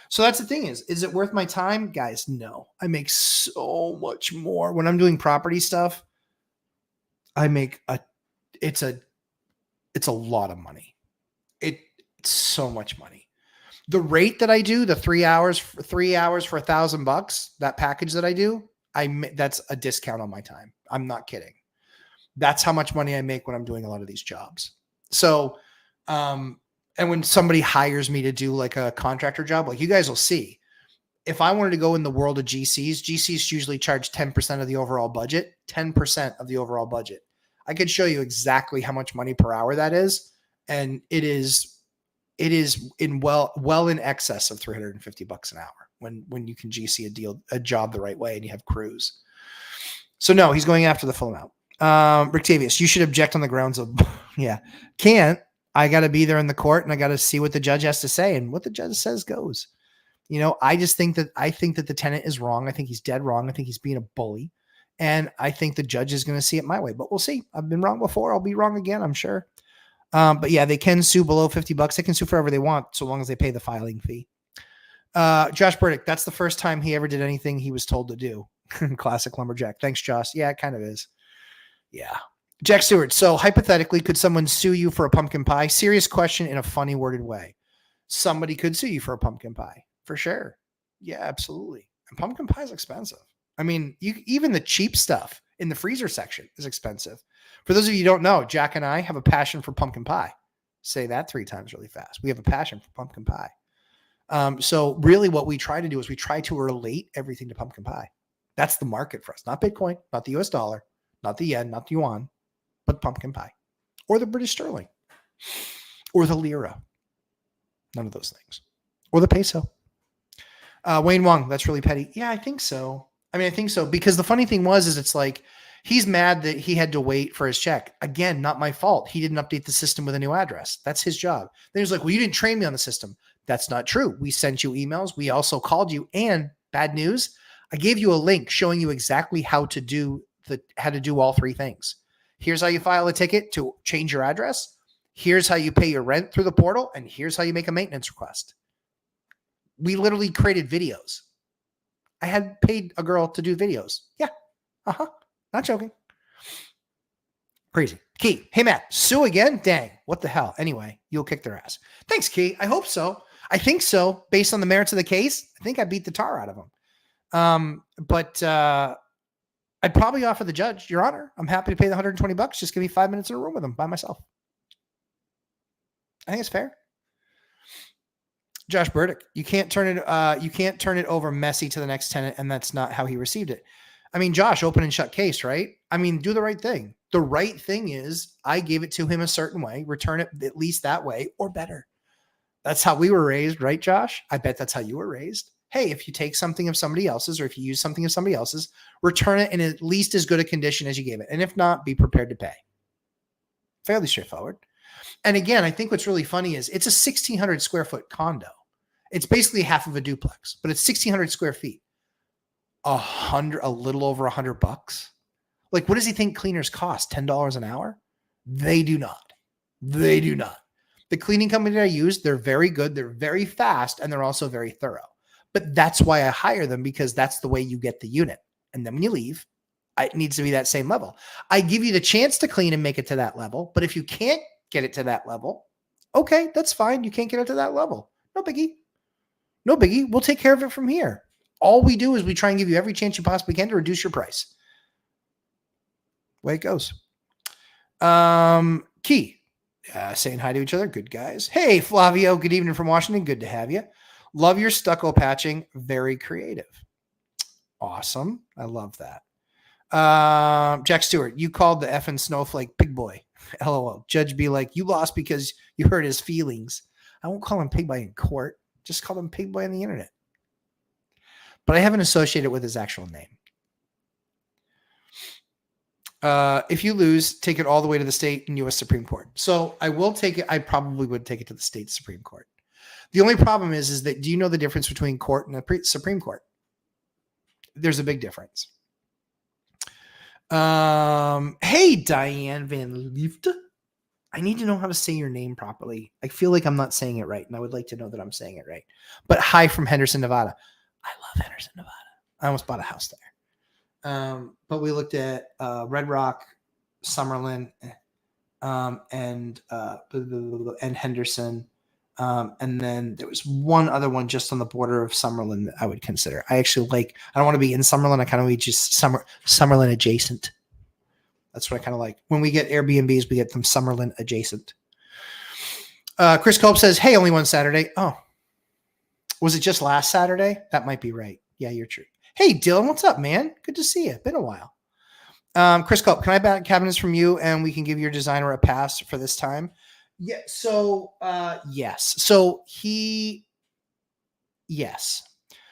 So that's the thing is it worth my time? Guys, no. I make so much more. When I'm doing property stuff, it's a It's a lot of money. It's so much money. The rate that I do, the 3 hours for $1,000, that package that I do, that's a discount on my time. I'm not kidding. That's how much money I make when I'm doing a lot of these jobs. So, and when somebody hires me to do like a contractor job, like you guys will see, if I wanted to go in the world of GCs usually charge 10% of the overall budget, 10% of the overall budget. I could show you exactly how much money per hour that is. And it is in well in excess of $350 an hour when you can GC a job the right way and you have crews. So no, he's going after the full amount. Rictavius, you should object on the grounds of, yeah, can't. I got to be there in the court and I got to see what the judge has to say, and what the judge says goes. You know, I think that the tenant is wrong. I think he's dead wrong. I think he's being a bully, and I think the judge is going to see it my way. But we'll see. I've been wrong before. I'll be wrong again, I'm sure. But yeah, they can sue below $50. They can sue forever they want, so long as they pay the filing fee. Josh Burdick, that's the first time he ever did anything he was told to do. Classic lumberjack. Thanks, Josh. Yeah, it kind of is. Yeah. Jack Stewart. So hypothetically, could someone sue you for a pumpkin pie? Serious question in a funny worded way. Somebody could sue you for a pumpkin pie. For sure. Yeah, absolutely. And pumpkin pie is expensive. I mean, even the cheap stuff in the freezer section is expensive. For those of you who don't know, Jack and I have a passion for pumpkin pie. Say that 3 times really fast. We have a passion for pumpkin pie. So really what we try to do is we try to relate everything to pumpkin pie. That's the market for us. Not Bitcoin, not the US dollar, not the yen, not the yuan, but pumpkin pie. Or the British sterling. Or the lira. None of those things. Or the peso. Wayne Wong, that's really petty. Yeah, I think so. I think so. Because the funny thing is it's like, he's mad that he had to wait for his check. Again, not my fault. He didn't update the system with a new address. That's his job. Then he's like, well, you didn't train me on the system. That's not true. We sent you emails. We also called you. And bad news, I gave you a link showing you exactly how to do all 3 things. Here's how you file a ticket to change your address. Here's how you pay your rent through the portal. And here's how you make a maintenance request. We literally created videos. I had paid a girl to do videos. Yeah. Not joking. Crazy. Key. Hey, Matt, sue again? Dang. What the hell? Anyway, you'll kick their ass. Thanks, Key. I hope so. I think so. Based on the merits of the case, I think I beat the tar out of them. But I'd probably offer the judge, Your Honor, I'm happy to pay the $120. Just give me 5 minutes in a room with him by myself. I think it's fair. Josh Burdick, you can't turn it over messy to the next tenant, and that's not how he received it. I mean, Josh, open and shut case, right? I mean, do the right thing. The right thing is I gave it to him a certain way, return it at least that way or better. That's how we were raised, right, Josh? I bet that's how you were raised. Hey, if you take something of somebody else's, or if you use something of somebody else's, return it in at least as good a condition as you gave it. And if not, be prepared to pay. Fairly straightforward. And again, I think what's really funny is it's a 1,600 square foot condo. It's basically half of a duplex, but it's 1,600 square feet. A little over $100. Like, what does he think cleaners cost? $10 an hour? They do not. They do not. The cleaning company that I use, they're very good. They're very fast, and they're also very thorough. But that's why I hire them, because that's the way you get the unit. And then when you leave, it needs to be that same level. I give you the chance to clean and make it to that level. But if you can't get it to that level, okay, that's fine. You can't get it to that level. No biggie. No biggie. We'll take care of it from here. All we do is we try and give you every chance you possibly can to reduce your price. Way it goes. Key. Saying hi to each other. Good guys. Hey, Flavio. Good evening from Washington. Good to have you. Love your stucco patching. Very creative. Awesome. I love that. Jack Stewart, you called the effing snowflake pig boy. LOL. Judge be like, you lost because you hurt his feelings. I won't call him pig boy in court. Just call him pig boy on the internet. But I haven't associated it with his actual name. If you lose, take it all the way to the state and U.S. Supreme Court. So I will take it. I probably would take it to the state Supreme Court. The only problem is that, do you know the difference between court and the Supreme Court? There's a big difference. Hey, Diane Van Liefde. I need to know how to say your name properly. I feel like I'm not saying it right, and I would like to know that I'm saying it right. But hi from Henderson, Nevada. I love Henderson, Nevada. I almost bought a house there. But we looked at Red Rock, Summerlin. and Henderson. And then there was one other one just on the border of Summerlin that I would consider. I don't want to be in Summerlin. I kind of just Summerlin adjacent. That's what I kind of like. When we get Airbnbs, we get them Summerlin adjacent. Chris Cope says, hey, only one Saturday. Oh, was it just last Saturday? That might be right. Yeah, you're true. Hey, Dylan, what's up, man? Good to see you. Been a while. Chris Cope, can I buy cabinets from you and we can give your designer a pass for this time? Yeah. So, yes. Yes.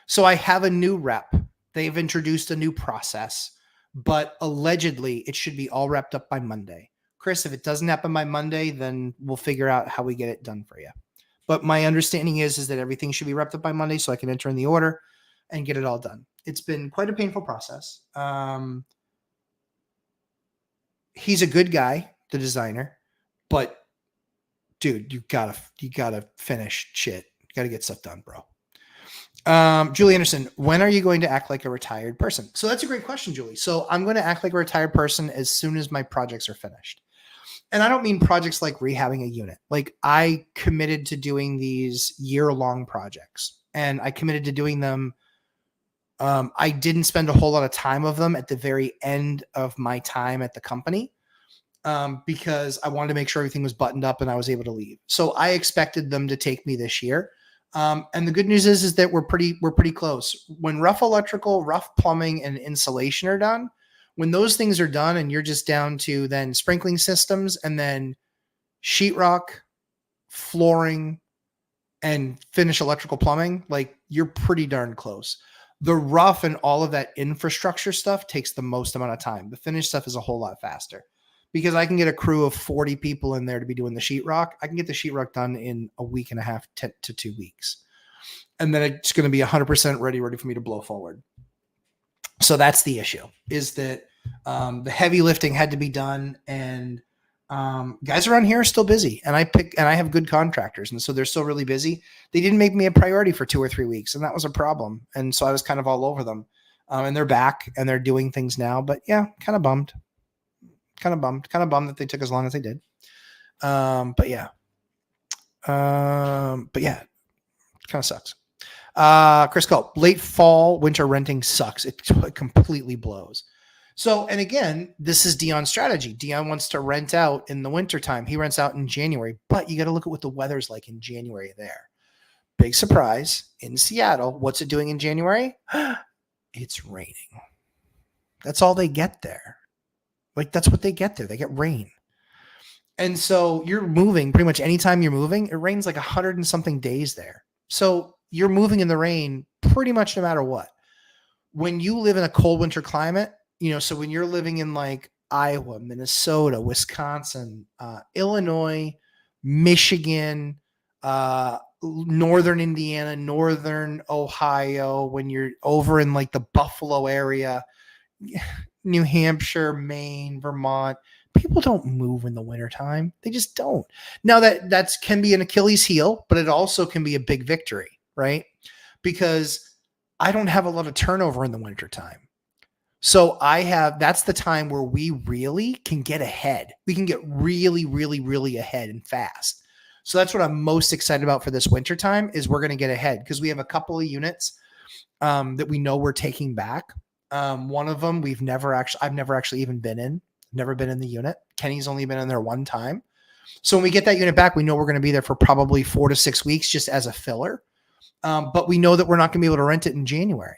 So I have a new rep. They've introduced a new process, but allegedly it should be all wrapped up by Monday. Chris, if it doesn't happen by Monday, then we'll figure out how we get it done for you. But my understanding is that everything should be wrapped up by Monday so I can enter in the order and get it all done. It's been quite a painful process. He's a good guy, the designer, but dude, you gotta finish shit. You gotta get stuff done, bro. Julie Anderson, when are you going to act like a retired person? So that's a great question, Julie. So I'm going to act like a retired person as soon as my projects are finished. And I don't mean projects like rehabbing a unit. Like I committed to doing these year-long projects and I committed to doing them. I didn't spend a whole lot of time of them at the very end of my time at the company because I wanted to make sure everything was buttoned up and I was able to leave. So I expected them to take me this year. And the good news is that we're pretty close. When rough electrical, rough plumbing, and insulation are done, when those things are done and you're just down to then sprinkling systems and then sheetrock, flooring, and finish electrical plumbing, like you're pretty darn close. The rough and all of that infrastructure stuff takes the most amount of time. The finished stuff is a whole lot faster because I can get a crew of 40 people in there to be doing the sheetrock. I can get the sheetrock done in a week and a half to 2 weeks. And then it's going to be 100% ready for me to blow forward. So that's the issue, is that the heavy lifting had to be done, and guys around here are still busy, and I have good contractors, and so they're still really busy. They didn't make me a priority for 2 or 3 weeks, and that was a problem. And so I was kind of all over them, and they're back and they're doing things now. But yeah, kind of bummed that they took as long as they did. But yeah, kind of sucks. Chris Culp, late fall, winter renting sucks. It completely blows. So, and again, this is Dion's strategy. Dion wants to rent out in the wintertime. He rents out in January, but you got to look at what the weather's like in January there. Big surprise in Seattle. What's it doing in January? It's raining. That's all they get there. Like, that's what they get there. They get rain. And so you're moving pretty much anytime you're moving, it rains like 100 and something days there. So you're moving in the rain pretty much no matter what. When you live in a cold winter climate, so when you're living in like Iowa, Minnesota, Wisconsin, Illinois, Michigan, northern Indiana, northern Ohio, when you're over in like the Buffalo area, New Hampshire, Maine, Vermont, people don't move in the wintertime. They just don't. Now that can be an Achilles heel, but it also can be a big victory, right? Because I don't have a lot of turnover in the wintertime. So that's the time where we really can get ahead. We can get really, really, really ahead and fast. So that's what I'm most excited about for this wintertime is we're going to get ahead because we have a couple of units that we know we're taking back. One of them I've never actually even been in. Never been in the unit. Kenny's only been in there one time. So when we get that unit back, we know we're going to be there for probably 4 to 6 weeks just as a filler. But we know that we're not going to be able to rent it in January.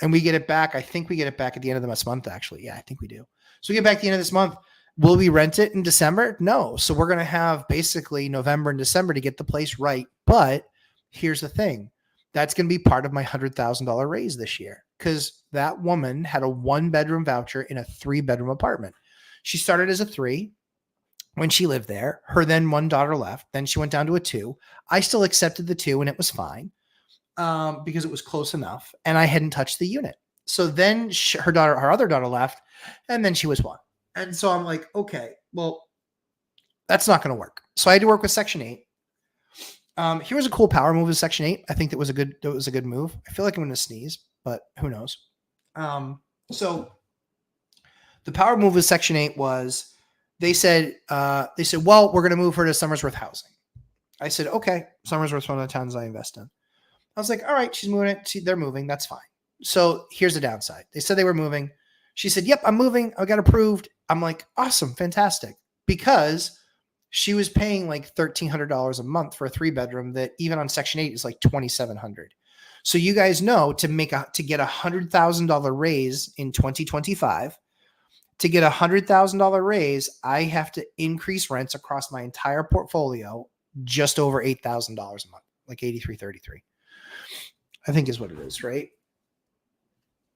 And we get it back. I think we get it back at the end of this month, actually. Yeah, I think we do. So we get back at the end of this month. Will we rent it in December? No. So we're going to have basically November and December to get the place right. But here's the thing. That's going to be part of my $100,000 raise this year because that woman had a 1-bedroom voucher in a 3-bedroom apartment. She started as a 3 when she lived there. Her then one daughter left. Then she went down to a 2. I still accepted the 2 and it was fine because it was close enough and I hadn't touched the unit. So then her other daughter left and then she was 1. And so I'm like, okay, well, that's not going to work. So I had to work with Section 8. Here was a cool power move with Section 8. I think that was a good move. I feel like I'm going to sneeze, but who knows? So the power move with Section 8 was they said, well, we're going to move her to Somersworth Housing. I said, okay, Somersworth's one of the towns I invest in. I was like, all right, she's moving it. They're moving. That's fine. So here's the downside. They said they were moving. She said, yep, I'm moving. I got approved. I'm like, awesome, fantastic. Because she was paying like $1,300 a month for a 3-bedroom that even on Section 8 is like $2,700. So you guys know to get a $100,000 raise in 2025, to get a $100,000 raise, I have to increase rents across my entire portfolio just over $8,000 a month, like $8,333. I think is what it is, right?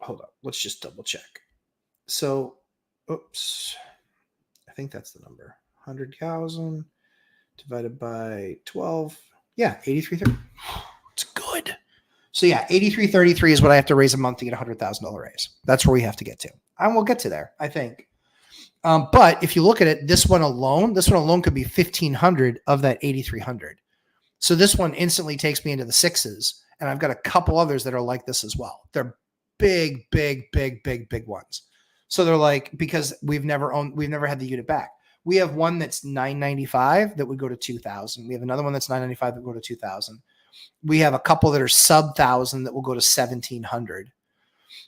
Hold on. Let's just double check. So, oops. I think that's the number. 100,000 divided by 12. Yeah, 83.30. It's good. So yeah, 83.33 is what I have to raise a month to get a $100,000 raise. That's where we have to get to. And we'll get to there, I think. But if you look at it, this one alone could be 1,500 of that 8,300. So this one instantly takes me into the sixes. And I've got a couple others that are like this as well. They're big ones. So they're like, because we've never had the unit back. We have one that's $995 that would go to $2,000. We have another one that's $995 that would go to $2,000. We have a couple that are sub $1,000 that will go to $1,700.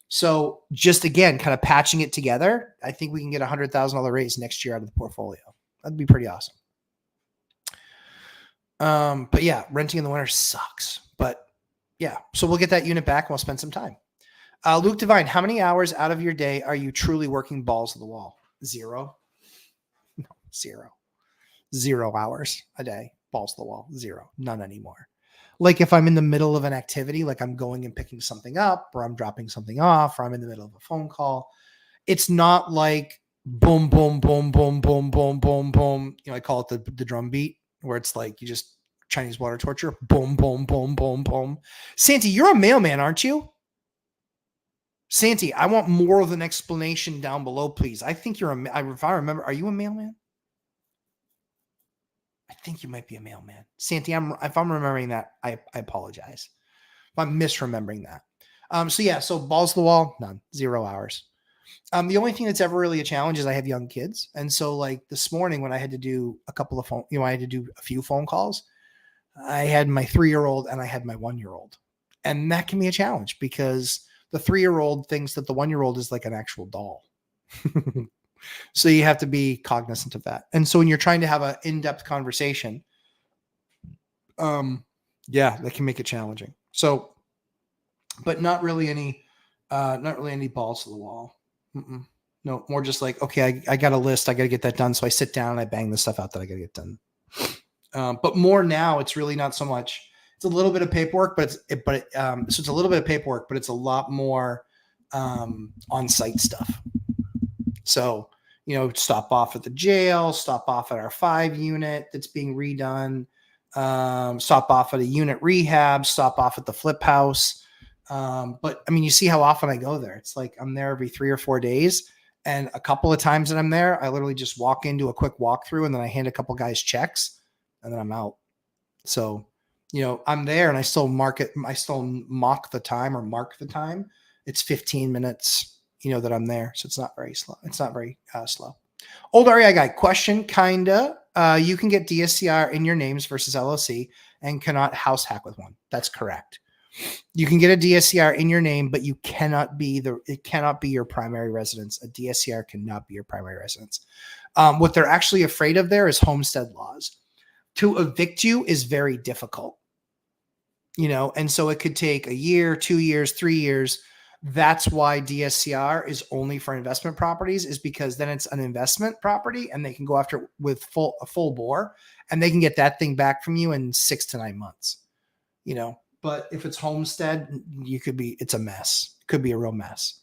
So just again, kind of patching it together, I think we can get a $100,000 raise next year out of the portfolio. That'd be pretty awesome. But yeah, renting in the winter sucks. But yeah, so we'll get that unit back and we'll spend some time. Luke Devine, how many hours out of your day are you truly working balls to the wall? 0. No, 0. 0 hours a day, balls to the wall. 0. None anymore. Like if I'm in the middle of an activity, like I'm going and picking something up or I'm dropping something off or I'm in the middle of a phone call, it's not like boom, boom, boom, boom, boom, boom, boom, boom. You know, I call it the drum beat where it's like you just Chinese water torture. Boom, boom, boom, boom, boom. Santi, you're a mailman, aren't you? Santi, I want more of an explanation down below, please. I think you're if I remember, are you a mailman? I think you might be a mailman. Santi, if I'm remembering that, I apologize. If I'm misremembering that. So balls to the wall, none, 0 hours. The only thing that's ever really a challenge is I have young kids. And so like this morning when I had to do I had to do a few phone calls, I had my 3-year-old and I had my 1-year-old. And that can be a challenge because the 3-year-old thinks that the 1-year-old is like an actual doll. So you have to be cognizant of that. And so when you're trying to have an in-depth conversation, that can make it challenging. So, but not really any balls to the wall. Mm-mm. No, more just like, okay, I got a list. I got to get that done. So I sit down and I bang the stuff out that I got to get done. But more now, it's really not so much. It's a little bit of paperwork, so it's a little bit of paperwork, but it's a lot more on-site stuff. So, stop off at the jail, stop off at our 5 unit that's being redone, stop off at a unit rehab, stop off at the flip house. But I mean, you see how often I go there. It's like I'm there every 3 or 4 days. And a couple of times that I'm there, I literally just walk into a quick walkthrough and then I hand a couple guys checks and then I'm out. So, I'm there and I still mock the time or mark the time. It's 15 minutes, that I'm there. So it's not very slow. It's not very slow. Old REI guy question. Kinda, you can get DSCR in your names versus LLC and cannot house hack with one. That's correct. You can get a DSCR in your name, but it cannot be your primary residence. A DSCR cannot be your primary residence. What they're actually afraid of there is homestead laws. To evict you is very difficult, and so it could take a year, 2 years, 3 years. That's why DSCR is only for investment properties, is because then it's an investment property and they can go after it with a full bore and they can get that thing back from you in 6 to 9 months, But if it's homestead, it's a mess. It could be a real mess.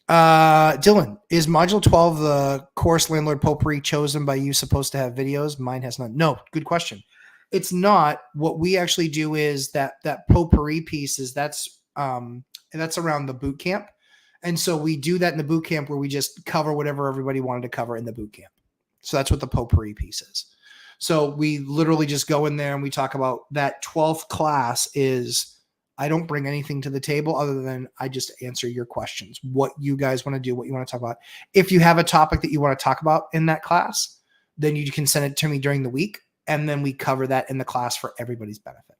Dylan, is module 12 the course Landlord Potpourri chosen by you supposed to have videos? Mine has none. No, good question. It's not. What we actually do is that potpourri piece is that's around the boot camp. And so we do that in the boot camp where we just cover whatever everybody wanted to cover in the boot camp. So that's what the potpourri piece is. So we literally just go in there and we talk about that 12th class is, I don't bring anything to the table other than I just answer your questions, what you guys want to do, what you want to talk about. If you have a topic that you want to talk about in that class, then you can send it to me during the week, and then we cover that in the class for everybody's benefit.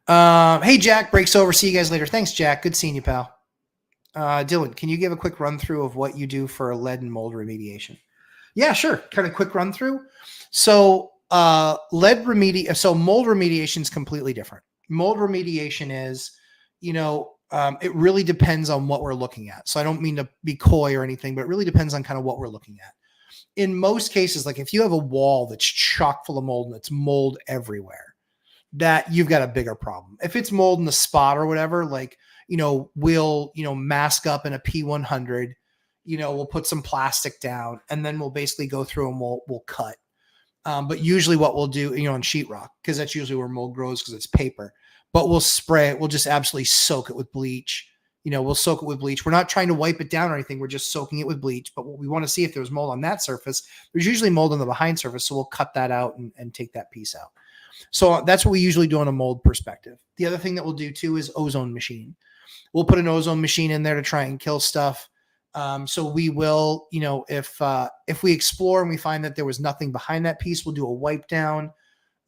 Hey, Jack, breaks over. See you guys later. Thanks, Jack. Good seeing you, pal. Dylan, can you give a quick run through of what you do for lead and mold remediation? Yeah, sure. Kind of quick run through. So mold remediation is completely different. Mold remediation is, it really depends on what we're looking at. So I don't mean to be coy or anything, but it really depends on kind of what we're looking at. In most cases, like if you have a wall that's chock full of mold and it's mold everywhere, that you've got a bigger problem. If it's mold in the spot or whatever, like, we'll, mask up in a P100, we'll put some plastic down, and then we'll basically go through and we'll cut. But usually what we'll do, on sheetrock, because that's usually where mold grows because it's paper, but we'll spray it. We'll just absolutely soak it with bleach. We'll soak it with bleach. We're not trying to wipe it down or anything. We're just soaking it with bleach. But what we want to see if there's mold on that surface, there's usually mold on the behind surface. So we'll cut that out and take that piece out. So that's what we usually do on a mold perspective. The other thing that we'll do too is ozone machine. We'll put an ozone machine in there to try and kill stuff. So we will, if we explore and we find that there was nothing behind that piece, we'll do a wipe down,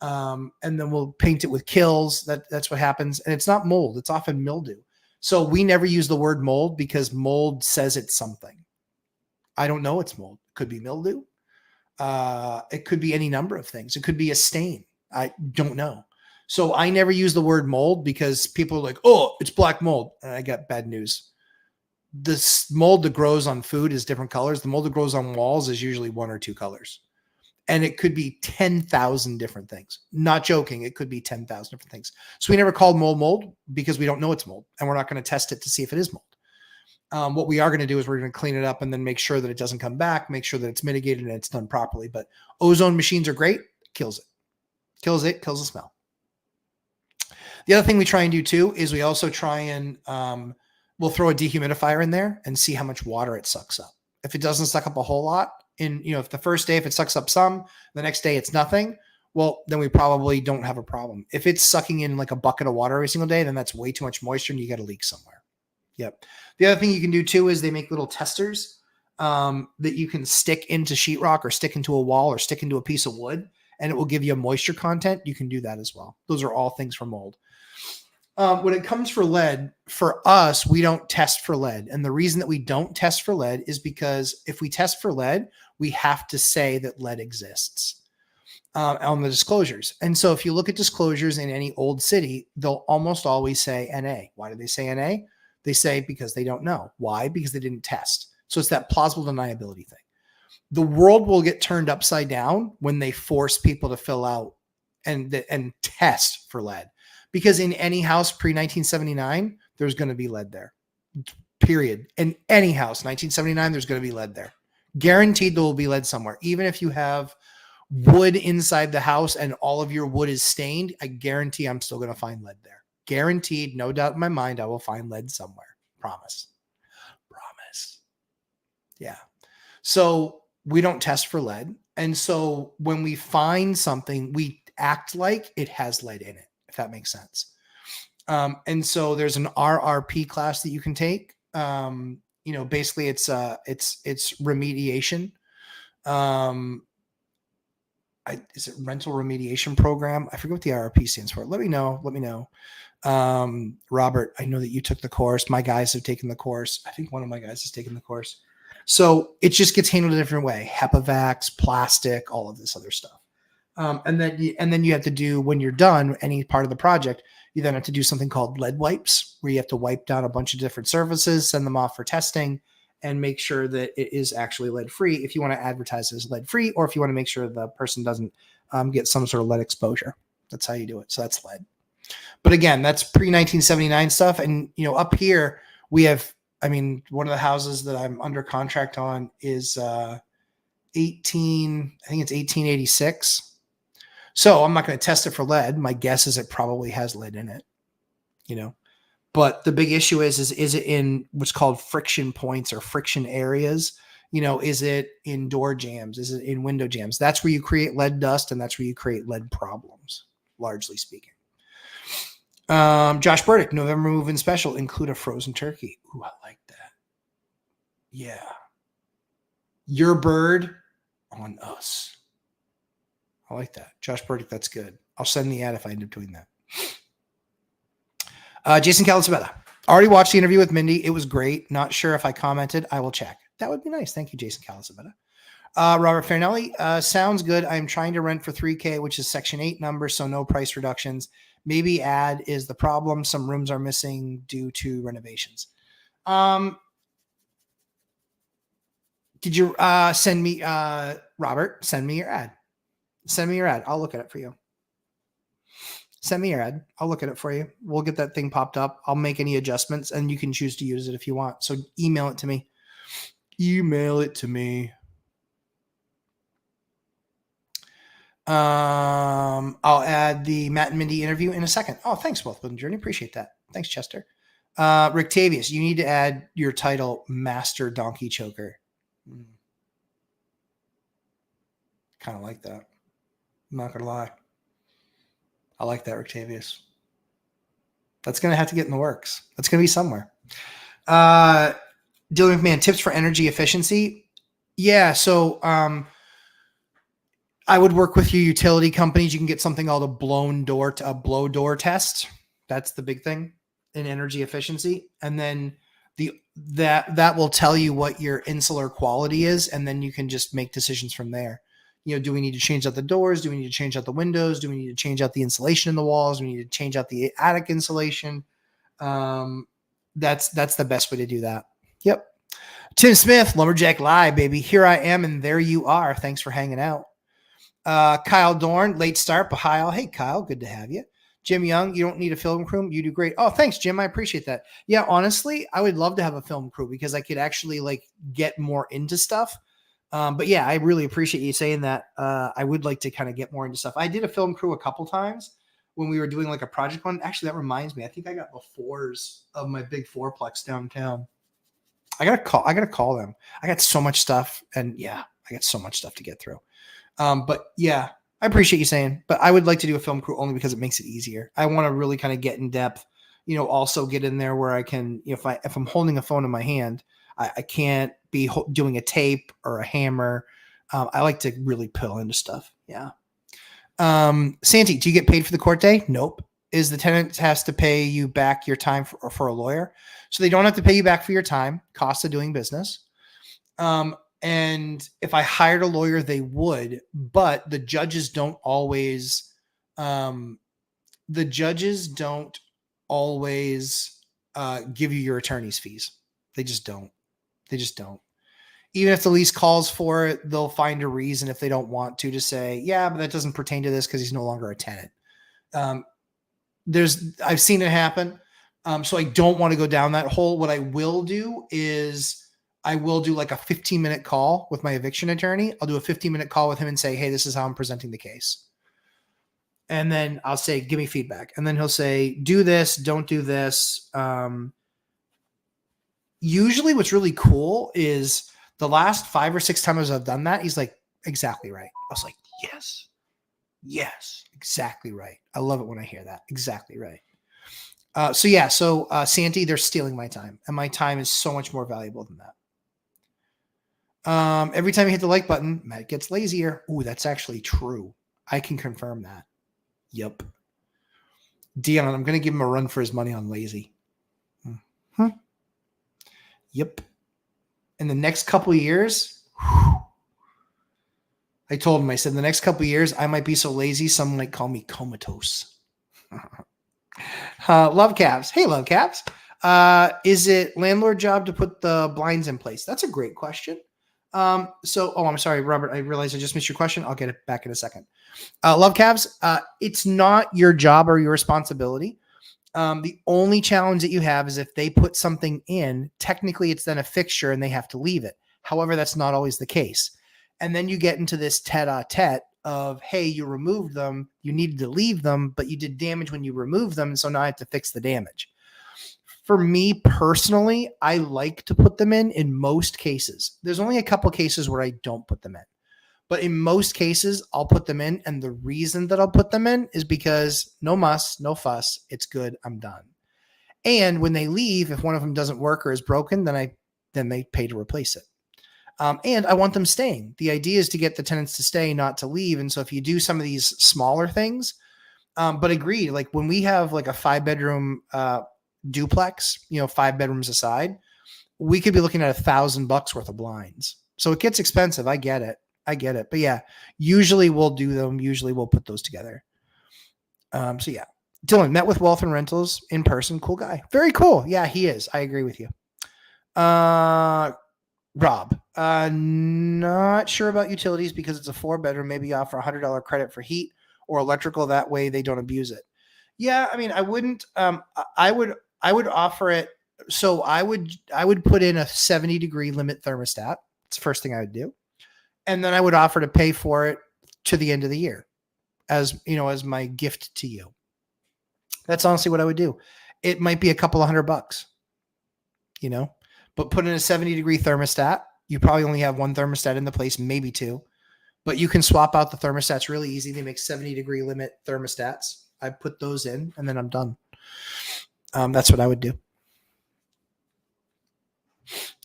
and then we'll paint it with kills. That's what happens. And it's not mold. It's often mildew. So we never use the word mold because mold says it's something. I don't know it's mold. It could be mildew. It could be any number of things. It could be a stain. I don't know. So I never use the word mold because people are like, oh, it's black mold. And I got bad news. This mold that grows on food is different colors. The mold that grows on walls is usually 1 or 2 colors. And it could be 10,000 different things. Not joking. It could be 10,000 different things. So we never called mold because we don't know it's mold. And we're not going to test it to see if it is mold. What we are going to do is we're going to clean it up and then make sure that it doesn't come back, make sure that it's mitigated and it's done properly. But ozone machines are great. Kills it. Kills the smell. The other thing we try and do too is we also try and we'll throw a dehumidifier in there and see how much water it sucks up. If it doesn't suck up a whole lot, if the first day, if it sucks up some, the next day it's nothing, well, then we probably don't have a problem. If it's sucking in like a bucket of water every single day, then that's way too much moisture and you got a leak somewhere. Yep. The other thing you can do too is they make little testers that you can stick into sheetrock or stick into a wall or stick into a piece of wood, and it will give you a moisture content. You can do that as well. Those are all things for mold. When it comes for lead, for us, we don't test for lead. And the reason that we don't test for lead is because if we test for lead, we have to say that lead exists on the disclosures. And so if you look at disclosures in any old city, they'll almost always say NA. Why do they say NA? They say because they don't know. Why? Because they didn't test. So it's that plausible deniability thing. The world will get turned upside down when they force people to fill out and test for lead. Because in any house pre-1979, there's going to be lead there. Period. In any house, 1979, there's going to be lead there. Guaranteed there will be lead somewhere. Even if you have wood inside the house and all of your wood is stained, I guarantee I'm still going to find lead there. Guaranteed, no doubt in my mind, I will find lead somewhere. Promise. Yeah. So we don't test for lead. And so when we find something, we act like it has lead in it, if that makes sense. And so there's an RRP class that you can take. Basically it's remediation. Is it rental remediation program? I forget what the RRP stands for. Let me know. Robert, I know that you took the course. My guys have taken the course. I think one of my guys has taken the course. So it just gets handled a different way. HEPA-Vax, plastic, all of this other stuff. And then you have to do, when you're done any part of the project, you then have to do something called lead wipes, where you have to wipe down a bunch of different surfaces, send them off for testing, and make sure that it is actually lead-free if you want to advertise it as lead-free, or if you want to make sure the person doesn't get some sort of lead exposure. That's how you do it. So that's lead. But again, that's pre-1979 stuff. And, up here we have, one of the houses that I'm under contract on is 1886. So I'm not going to test it for lead. My guess is it probably has lead in it, but the big issue is it in what's called friction points or friction areas? Is it in door jams? Is it in window jams? That's where you create lead dust, and that's where you create lead problems, largely speaking. Josh Burdick, November move-in special, include a frozen turkey. Ooh, I like that. Yeah. Your bird on us. I like that. Josh Burdick, that's good. I'll send the ad if I end up doing that. Jason Calasabetta. Already watched the interview with Mindy. It was great. Not sure if I commented. I will check. That would be nice. Thank you, Jason Calasabetta. Robert Farinelli. Sounds good. I'm trying to rent for $3,000, which is Section 8 number, so no price reductions. Maybe ad is the problem. Some rooms are missing due to renovations. Did you send me, Robert, send me your ad. Send me your ad. I'll look at it for you. Send me your ad. I'll look at it for you. We'll get that thing popped up. I'll make any adjustments and you can choose to use it if you want. So email it to me. Email it to me. I'll add the Matt and Mindy interview in a second. Oh, thanks, Wealth Building Journey. Appreciate that. Thanks, Chester. Rick Tavius, you need to add your title, Master Donkey Choker. Kind of like that. I'm not going to lie. I like that, Rick Tavius. That's going to have to get in the works. That's going to be somewhere. Dealing with man, tips for energy efficiency. Yeah, so I would work with your utility companies. You can get something called a blow door test. That's the big thing in energy efficiency. And then that will tell you what your insular quality is. And then you can just make decisions from there. You know, do we need to change out the doors? Do we need to change out the windows? Do we need to change out the insulation in the walls? Do we need to change out the attic insulation? That's the best way to do that. Yep. Tim Smith, Lumberjack Live, baby. Here I am, and there you are. Thanks for hanging out. Kyle Dorn, late start, but hi all. Hey, Kyle, good to have you. Jim Young, you don't need a film crew. You do great. Oh, thanks, Jim. I appreciate that. Yeah, honestly, I would love to have a film crew because I could actually like get more into stuff. But yeah, I really appreciate you saying that. I would like to kind of get more into stuff. I did a film crew a couple times when we were doing like a project one. Actually, that reminds me. I think I got the fours of my big fourplex downtown. I gotta call them. I got so much stuff, and yeah, I got so much stuff to get through. But yeah, I appreciate you saying. But I would like to do a film crew only because it makes it easier. I want to really kind of get in depth. You know, also get in there where I can. You know, if I'm holding a phone in my hand, I can't be doing a tape or a hammer. I like to really pill into stuff. Yeah. Santi, do you get paid for the court day? Nope. Is the tenant has to pay you back your time for a lawyer? So they don't have to pay you back for your time, cost of doing business. And if I hired a lawyer, they would, but the judges don't always, give you your attorney's fees. They just don't. Even if the lease calls for it, they'll find a reason if they don't want to say, yeah, but that doesn't pertain to this because he's no longer a tenant. I've seen it happen. So I don't want to go down that hole. What I will do is I will do like a 15-minute call with my eviction attorney. I'll do a 15-minute call with him and say, hey, this is how I'm presenting the case. And then I'll say, give me feedback. And then he'll say, do this, don't do this. Usually what's really cool is the last 5 or 6 times I've done that, he's like, exactly right. I was like, yes, exactly right. I love it when I hear that. Exactly right. So Santi, they're stealing my time, and my time is so much more valuable than that. Every time you hit the like button, Matt gets lazier. Ooh, that's actually true. I can confirm that. Yep. Dion, I'm going to give him a run for his money on lazy. Mm-hmm. Yep. In the next couple of years, I told him, I said, in the next couple of years, I might be so lazy, someone might call me comatose. Love Caps. Hey, Love Caps. Is it landlord job to put the blinds in place? That's a great question. I'm sorry, Robert. I realized I just missed your question. I'll get it back in a second. Love Caps. It's not your job or your responsibility. The only challenge that you have is if they put something in, technically it's then a fixture and they have to leave it. However, that's not always the case. And then you get into this tete-a-tete of, hey, you removed them, you needed to leave them, but you did damage when you removed them, so now I have to fix the damage. For me personally, I like to put them in most cases. There's only a couple cases where I don't put them in. But in most cases, I'll put them in. And the reason that I'll put them in is because no muss, no fuss. It's good. I'm done. And when they leave, if one of them doesn't work or is broken, then they pay to replace it. And I want them staying. The idea is to get the tenants to stay, not to leave. And so if you do some of these smaller things, but agree, like when we have like a 5-bedroom duplex, 5 bedrooms aside, we could be looking at $1,000 worth of blinds. So it gets expensive. I get it. But yeah, usually we'll do them. Usually we'll put those together. So yeah, Dylan met with Wealth and Rentals in person. Cool guy. Very cool. Yeah, he is. I agree with you. Rob, not sure about utilities because it's a 4-bedroom. Maybe offer $100 credit for heat or electrical. That way they don't abuse it. Yeah, I mean, I wouldn't. I would offer it. So I would put in a 70-degree limit thermostat. It's the first thing I would do, and then I would offer to pay for it to the end of the year, as my gift to you. That's honestly what I would do. It might be a couple of $100, but put in a 70-degree thermostat. You probably only have one thermostat in the place, maybe two, but you can swap out the thermostats really easy. They make 70-degree limit thermostats. I put those in and then I'm done. That's what I would do.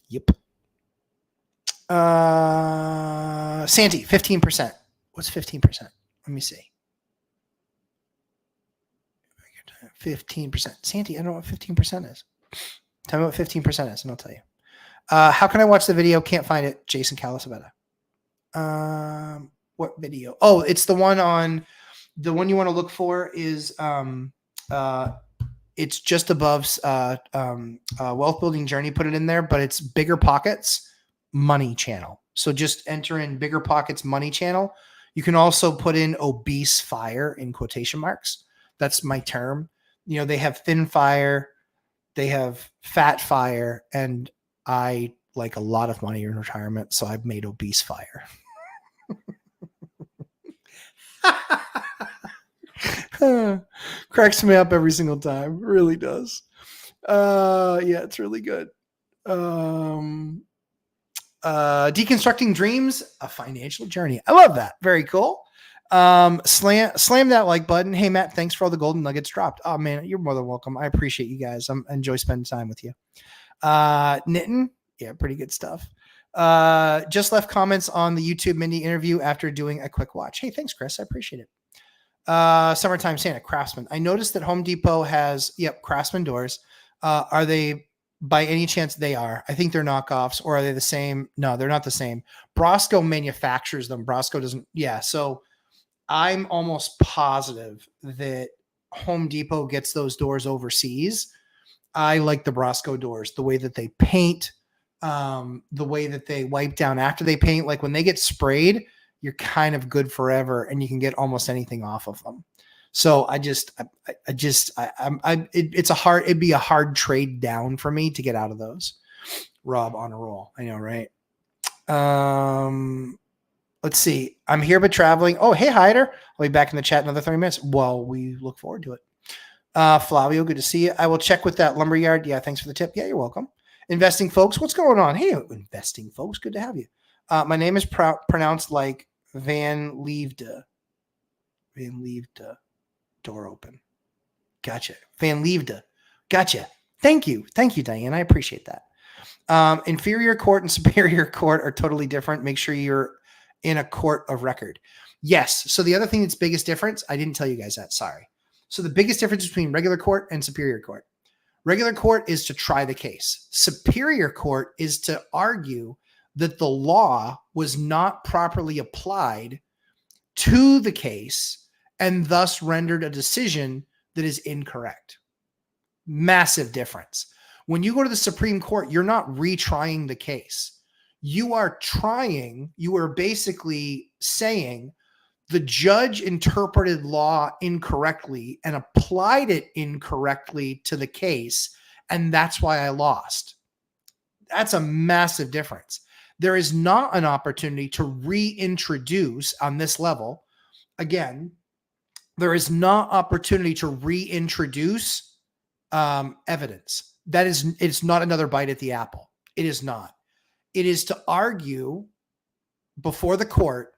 Yep. Santi, 15%. What's 15%? Let me see. 15%. Santi, I don't know what 15% is. Tell me what 15% is and I'll tell you. How can I watch the video? Can't find it. Jason Calasabetta. What video? Oh, it's the one you want to look for is it's just above Wealth Building Journey. Put it in there, but it's Bigger Pockets Money Channel. So just enter in Bigger Pockets Money Channel. You can also put in obese fire in quotation marks. That's my term. They have thin fire, they have fat fire, and I like a lot of money in retirement, so I've made obese fire. Cracks me up every single time. Really does. Yeah, it's really good. Deconstructing Dreams, a financial journey. I love that. Very cool. Slam that like button. Hey Matt, thanks for all the golden nuggets dropped. Oh man, you're more than welcome. I appreciate you guys. I enjoy spending time with you. Knitting, yeah, pretty good stuff. Just left comments on the YouTube Mindy interview after doing a quick watch. Hey, thanks, Chris. I appreciate it. Summertime Santa, Craftsman. I noticed that Home Depot has, Craftsman doors. Are they by any chance? They are. I think they're knockoffs, or are they the same? No, they're not the same. Brosco manufactures them. Brosco doesn't. Yeah. So I'm almost positive that Home Depot gets those doors overseas. I like the Brosco doors, the way that they paint, the way that they wipe down after they paint. Like when they get sprayed, you're kind of good forever and you can get almost anything off of them. So it'd be a hard trade down for me to get out of those. Rob on a roll. I know, right? Let's see. I'm here, but traveling. Oh, hey, Hyder. I'll be back in the chat in another 30 minutes. Well, we look forward to it. Flavio, good to see you. I will check with that lumberyard. Yeah, thanks for the tip. Yeah, you're welcome. Investing folks, what's going on? Hey, investing folks, good to have you. My name is pronounced like Van Leeuwde. Van Leeuwde. Door open. Gotcha. Van Leeuwde. Gotcha. Thank you, Diane. I appreciate that. Inferior court and superior court are totally different. Make sure you're in a court of record. Yes. So the other thing that's biggest difference, I didn't tell you guys that. Sorry. So the biggest difference between regular court and superior court. Regular court is to try the case. Superior court is to argue that the law was not properly applied to the case and thus rendered a decision that is incorrect. Massive difference. When you go to the Supreme Court, you're not retrying the case. You are basically saying the judge interpreted law incorrectly and applied it incorrectly to the case, and that's why I lost. That's a massive difference. There is not an opportunity to reintroduce on this level. Again, there is not opportunity to reintroduce evidence. It's not another bite at the apple. It is not. It is to argue before the court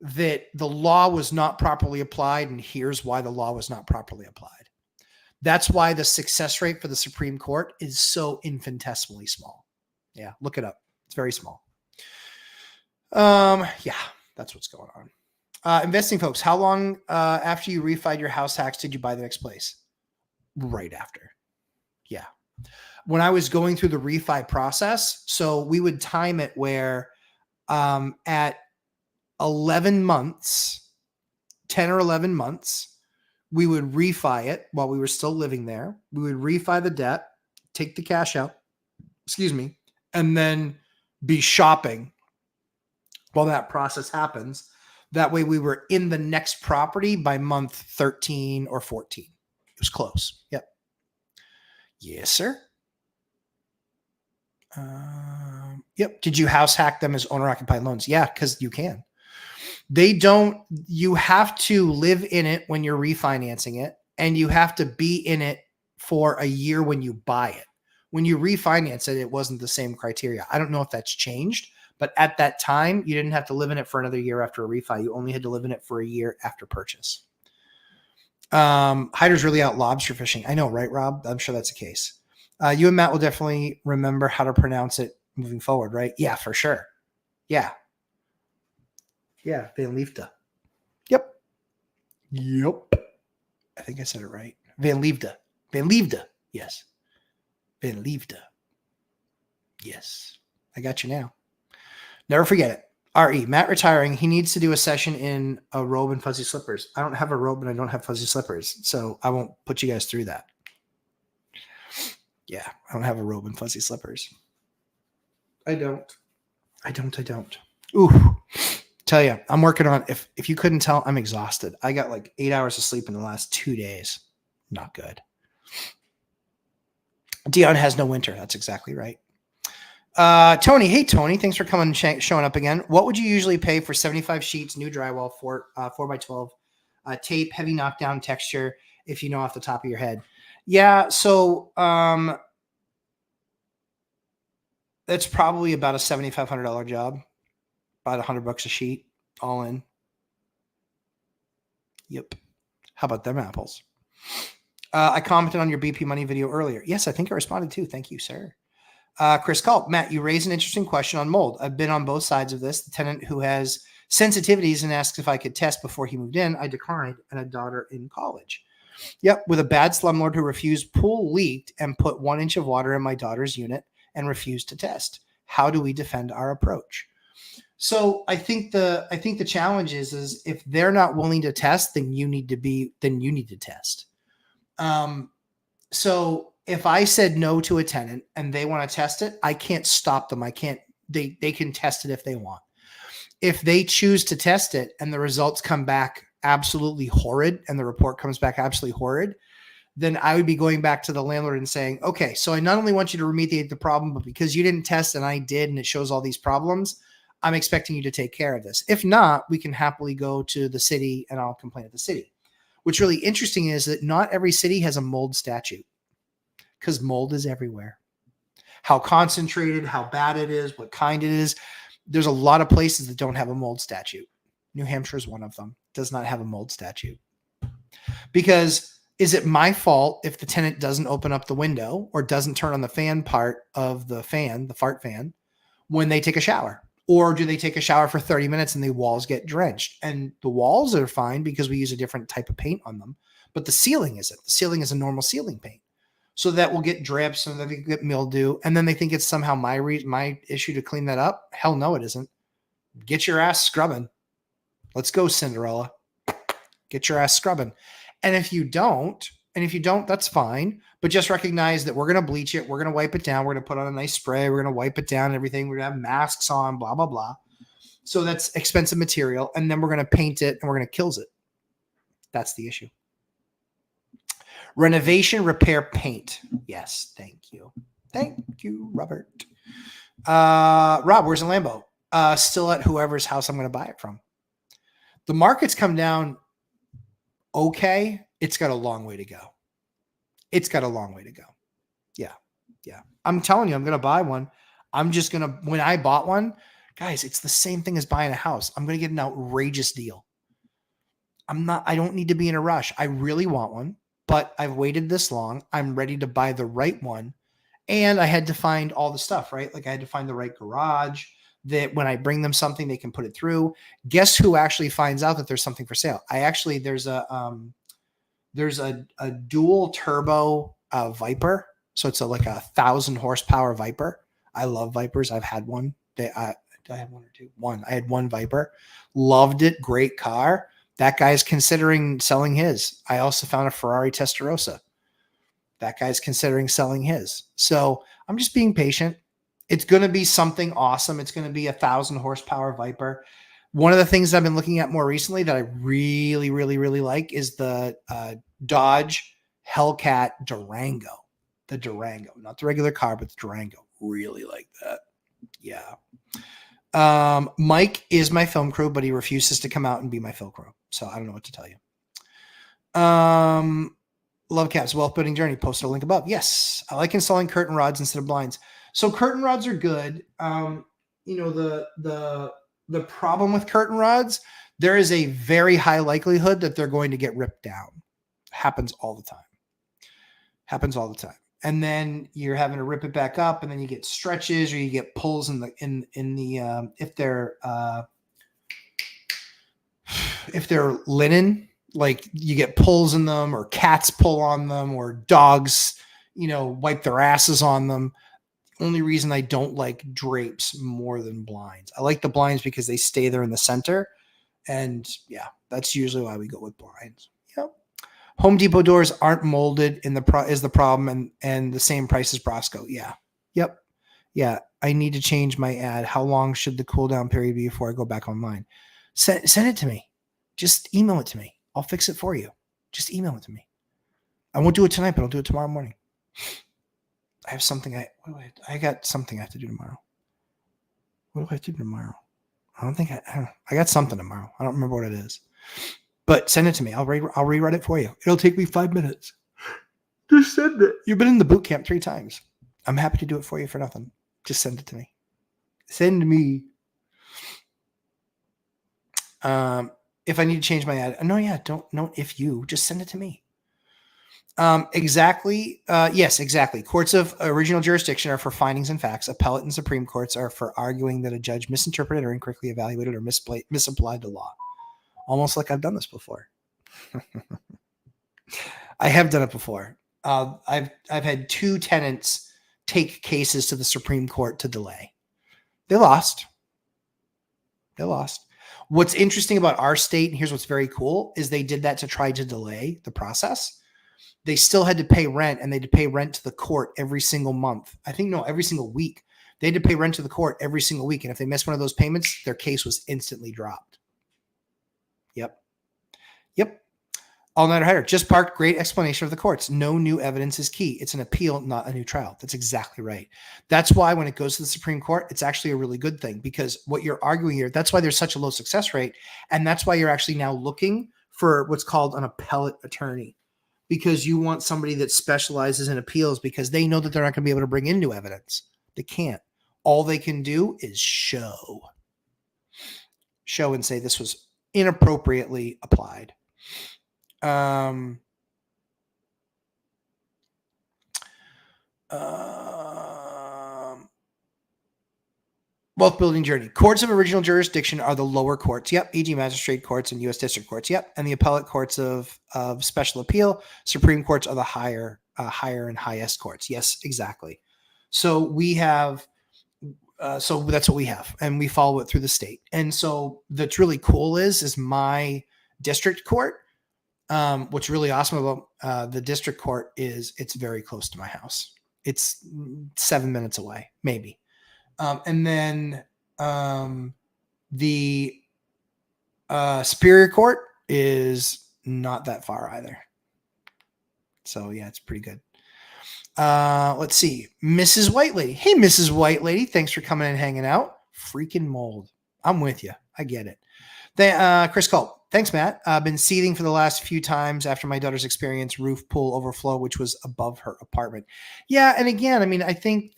that the law was not properly applied, and here's why the law was not properly applied. That's why the success rate for the Supreme Court is so infinitesimally small. Yeah, look it up. It's very small. Yeah, that's what's going on. Investing folks, how long after you refied your house hacks did you buy the next place? Right after. Yeah. When I was going through the refi process, so we would time it where at 11 months, 10 or 11 months, we would refi it while we were still living there. We would refi the debt, take the cash out, and then be shopping while that process happens. That way we were in the next property by month 13 or 14. It was close. Yep. Yes, sir. Yep. Did you house hack them as owner occupied loans? Yeah, because you can. You have to live in it when you're refinancing it, and you have to be in it for a year when you buy it. When you refinance it, it wasn't the same criteria. I don't know if that's changed, but at that time, you didn't have to live in it for another year after a refi. You only had to live in it for a year after purchase. Hyder's really out lobster fishing. I know, right, Rob? I'm sure that's the case. You and Matt will definitely remember how to pronounce it moving forward, right? Yeah, for sure. Yeah. Yeah, Van Liefde. Yep. I think I said it right. Van Liefde. Yes. Van Liefde. Yes. I got you now. Never forget it. RE, Matt retiring. He needs to do a session in a robe and fuzzy slippers. I don't have a robe and I don't have fuzzy slippers, so I won't put you guys through that. Yeah, I don't have a robe and fuzzy slippers. I don't. Ooh. Tell you, I'm working on, if you couldn't tell, I'm exhausted. I got like 8 hours of sleep in the last 2 days. Not good. Dion has no winter. That's exactly right. Tony, hey Tony, thanks for coming and showing up again. What would you usually pay for 75 sheets, new drywall, 4x12, tape, heavy knockdown texture, if you know off the top of your head? Yeah, so that's probably about a $7,500 job, about $100 a sheet, all in. Yep. How about them apples? I commented on your BP Money video earlier. Yes, I think I responded too. Thank you, sir. Chris Culp, Matt, you raised an interesting question on mold. I've been on both sides of this. The tenant who has sensitivities and asked if I could test before he moved in, I declined, and a daughter in college. Yep, with a bad slumlord who refused, pool leaked and put 1 inch of water in my daughter's unit and refused to test. How do we defend our approach? So I think the challenge is if they're not willing to test, then you need to test. So if I said no to a tenant and they want to test it, I can't stop them. They can test it if they want. If they choose to test it and the results come back absolutely horrid and the report comes back absolutely horrid, then I would be going back to the landlord and saying, okay, so I not only want you to remediate the problem, but because you didn't test and I did, and it shows all these problems, I'm expecting you to take care of this. If not, we can happily go to the city and I'll complain at the city. What's really interesting is that not every city has a mold statute, because mold is everywhere. How concentrated, how bad it is, what kind it is. There's a lot of places that don't have a mold statute. New Hampshire is one of them. Does not have a mold statute. Because is it my fault if the tenant doesn't open up the window or doesn't turn on the fan part of the fan, the fart fan, when they take a shower? Or do they take a shower for 30 minutes and the walls get drenched? And the walls are fine because we use a different type of paint on them. But the ceiling isn't. The ceiling is a normal ceiling paint. So that will get drips and then they get mildew. And then they think it's somehow my issue to clean that up. Hell no, it isn't. Get your ass scrubbing. Let's go, Cinderella. Get your ass scrubbing. And if you don't, that's fine. But just recognize that we're going to bleach it. We're going to wipe it down. We're going to put on a nice spray. We're going to wipe it down and everything. We're going to have masks on, blah, blah, blah. So that's expensive material. And then we're going to paint it and we're going to kills it. That's the issue. Renovation, repair, paint. Yes, thank you. Thank you, Robert. Rob, where's the Lambo? Still at whoever's house I'm going to buy it from. The market's come down okay. It's got a long way to go. Yeah. I'm telling you, I'm going to buy one. When I bought one, guys, it's the same thing as buying a house. I'm going to get an outrageous deal. I don't need to be in a rush. I really want one, but I've waited this long. I'm ready to buy the right one. And I had to find all the stuff, right? Like I had to find the right garage, that when I bring them something, they can put it through. Guess who actually finds out that there's something for sale? There's a dual turbo Viper. So it's like 1,000 horsepower Viper. I love Vipers. I've had one. I had one or two. One. I had one Viper. Loved it. Great car. That guy's considering selling his. I also found a Ferrari Testarossa. That guy's considering selling his. So I'm just being patient. It's going to be something awesome. It's going to be 1,000 horsepower Viper. One of the things I've been looking at more recently that I really, really, really like is the Dodge Hellcat Durango. The Durango, not the regular car, but the Durango. Really like that. Yeah. Mike is my film crew, but he refuses to come out and be my film crew. So I don't know what to tell you. Love Caps, Wealth Building Journey. Posted a link above. Yes. I like installing curtain rods instead of blinds. So curtain rods are good. The problem with curtain rods, there is a very high likelihood that they're going to get ripped down. Happens all the time. And then you're having to rip it back up, and then you get stretches or you get pulls in the if they're linen, like you get pulls in them, or cats pull on them, or dogs, wipe their asses on them. Only reason I don't like drapes more than blinds. I like the blinds because they stay there in the center. And yeah, that's usually why we go with blinds. Yep. Home Depot doors aren't molded is the problem, and the same price as Brosco. Yeah. Yep. Yeah. I need to change my ad. How long should the cool down period be before I go back online? Send it to me. Just email it to me. I'll fix it for you. Just email it to me. I won't do it tonight, but I'll do it tomorrow morning. I have something I got something I have to do tomorrow. What do I have to do tomorrow? I got something tomorrow. I don't remember what it is. But send it to me. I'll rewrite it for you. It'll take me 5 minutes. Just send it. You've been in the boot camp 3 times. I'm happy to do it for you for nothing. Just send it to me. Send me. If I need to change my ad. No, yeah, don't if you just send it to me. Exactly. Yes, exactly. Courts of original jurisdiction are for findings and facts. Appellate and Supreme Courts are for arguing that a judge misinterpreted or incorrectly evaluated or misapplied the law. Almost like I've done this before. I have done it before. I've had 2 tenants take cases to the Supreme Court to delay. They lost. What's interesting about our state, and here's what's very cool, is they did that to try to delay the process. They still had to pay rent, and they had to pay rent to the court every single month. Every single week. They had to pay rent to the court every single week. And if they missed one of those payments, their case was instantly dropped. Yep. All-nighter header. Just parked. Great explanation of the courts. No new evidence is key. It's an appeal, not a new trial. That's exactly right. That's why when it goes to the Supreme Court, it's actually a really good thing, because what you're arguing here, that's why there's such a low success rate. And that's why you're actually now looking for what's called an appellate attorney, because you want somebody that specializes in appeals, because they know that they're not going to be able to bring in new evidence. They can't. All they can do is show and say this was inappropriately applied. Wealth building journey. Courts of original jurisdiction are the lower courts. Yep. E.g. magistrate courts and U.S. district courts. Yep. And the appellate courts of special appeal. Supreme courts are the higher and highest courts. Yes, exactly. So we have, so that's what we have, and we follow it through the state. And so that's really cool is my district court. What's really awesome about the district court is it's very close to my house. It's 7 minutes away, maybe. And then the Superior Court is not that far either. So yeah, it's pretty good. Let's see. Mrs. White Lady. Hey, Mrs. White Lady. Thanks for coming and hanging out. Freaking mold. I'm with you. I get it. Chris Culp. Thanks, Matt. I've been seething for the last few times after my daughter's experience roof pool overflow, which was above her apartment. Yeah. And again, I mean, I think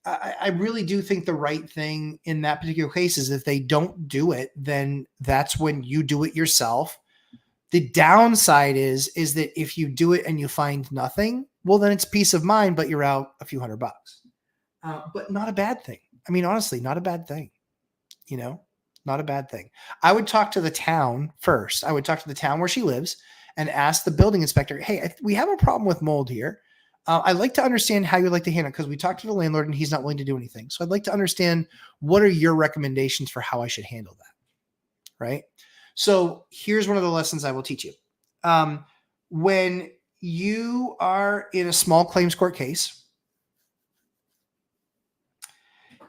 I really do think the right thing in that particular case is if they don't do it, then that's when you do it yourself. The downside is that if you do it and you find nothing, well, then it's peace of mind, but you're out a few $100, but not a bad thing. I mean, honestly, not a bad thing, you know, not a bad thing. I would talk to the town first. I would talk to the town where she lives and ask the building inspector, hey, we have a problem with mold here. I'd like to understand how you'd like to handle it because we talked to the landlord and he's not willing to do anything. So I'd like to understand what are your recommendations for how I should handle that, right? So here's one of the lessons I will teach you. When you are in a small claims court case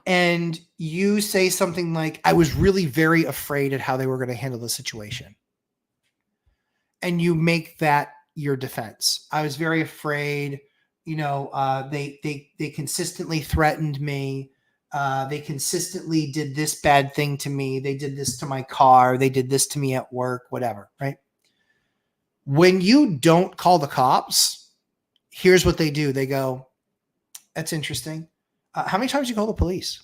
and you say something like, I was really very afraid at how they were going to handle the situation, and you make that your defense. I was very afraid. They consistently threatened me. They consistently did this bad thing to me. They did this to my car. They did this to me at work, whatever, right? When you don't call the cops, here's what they do. They go, that's interesting. How many times did you call the police?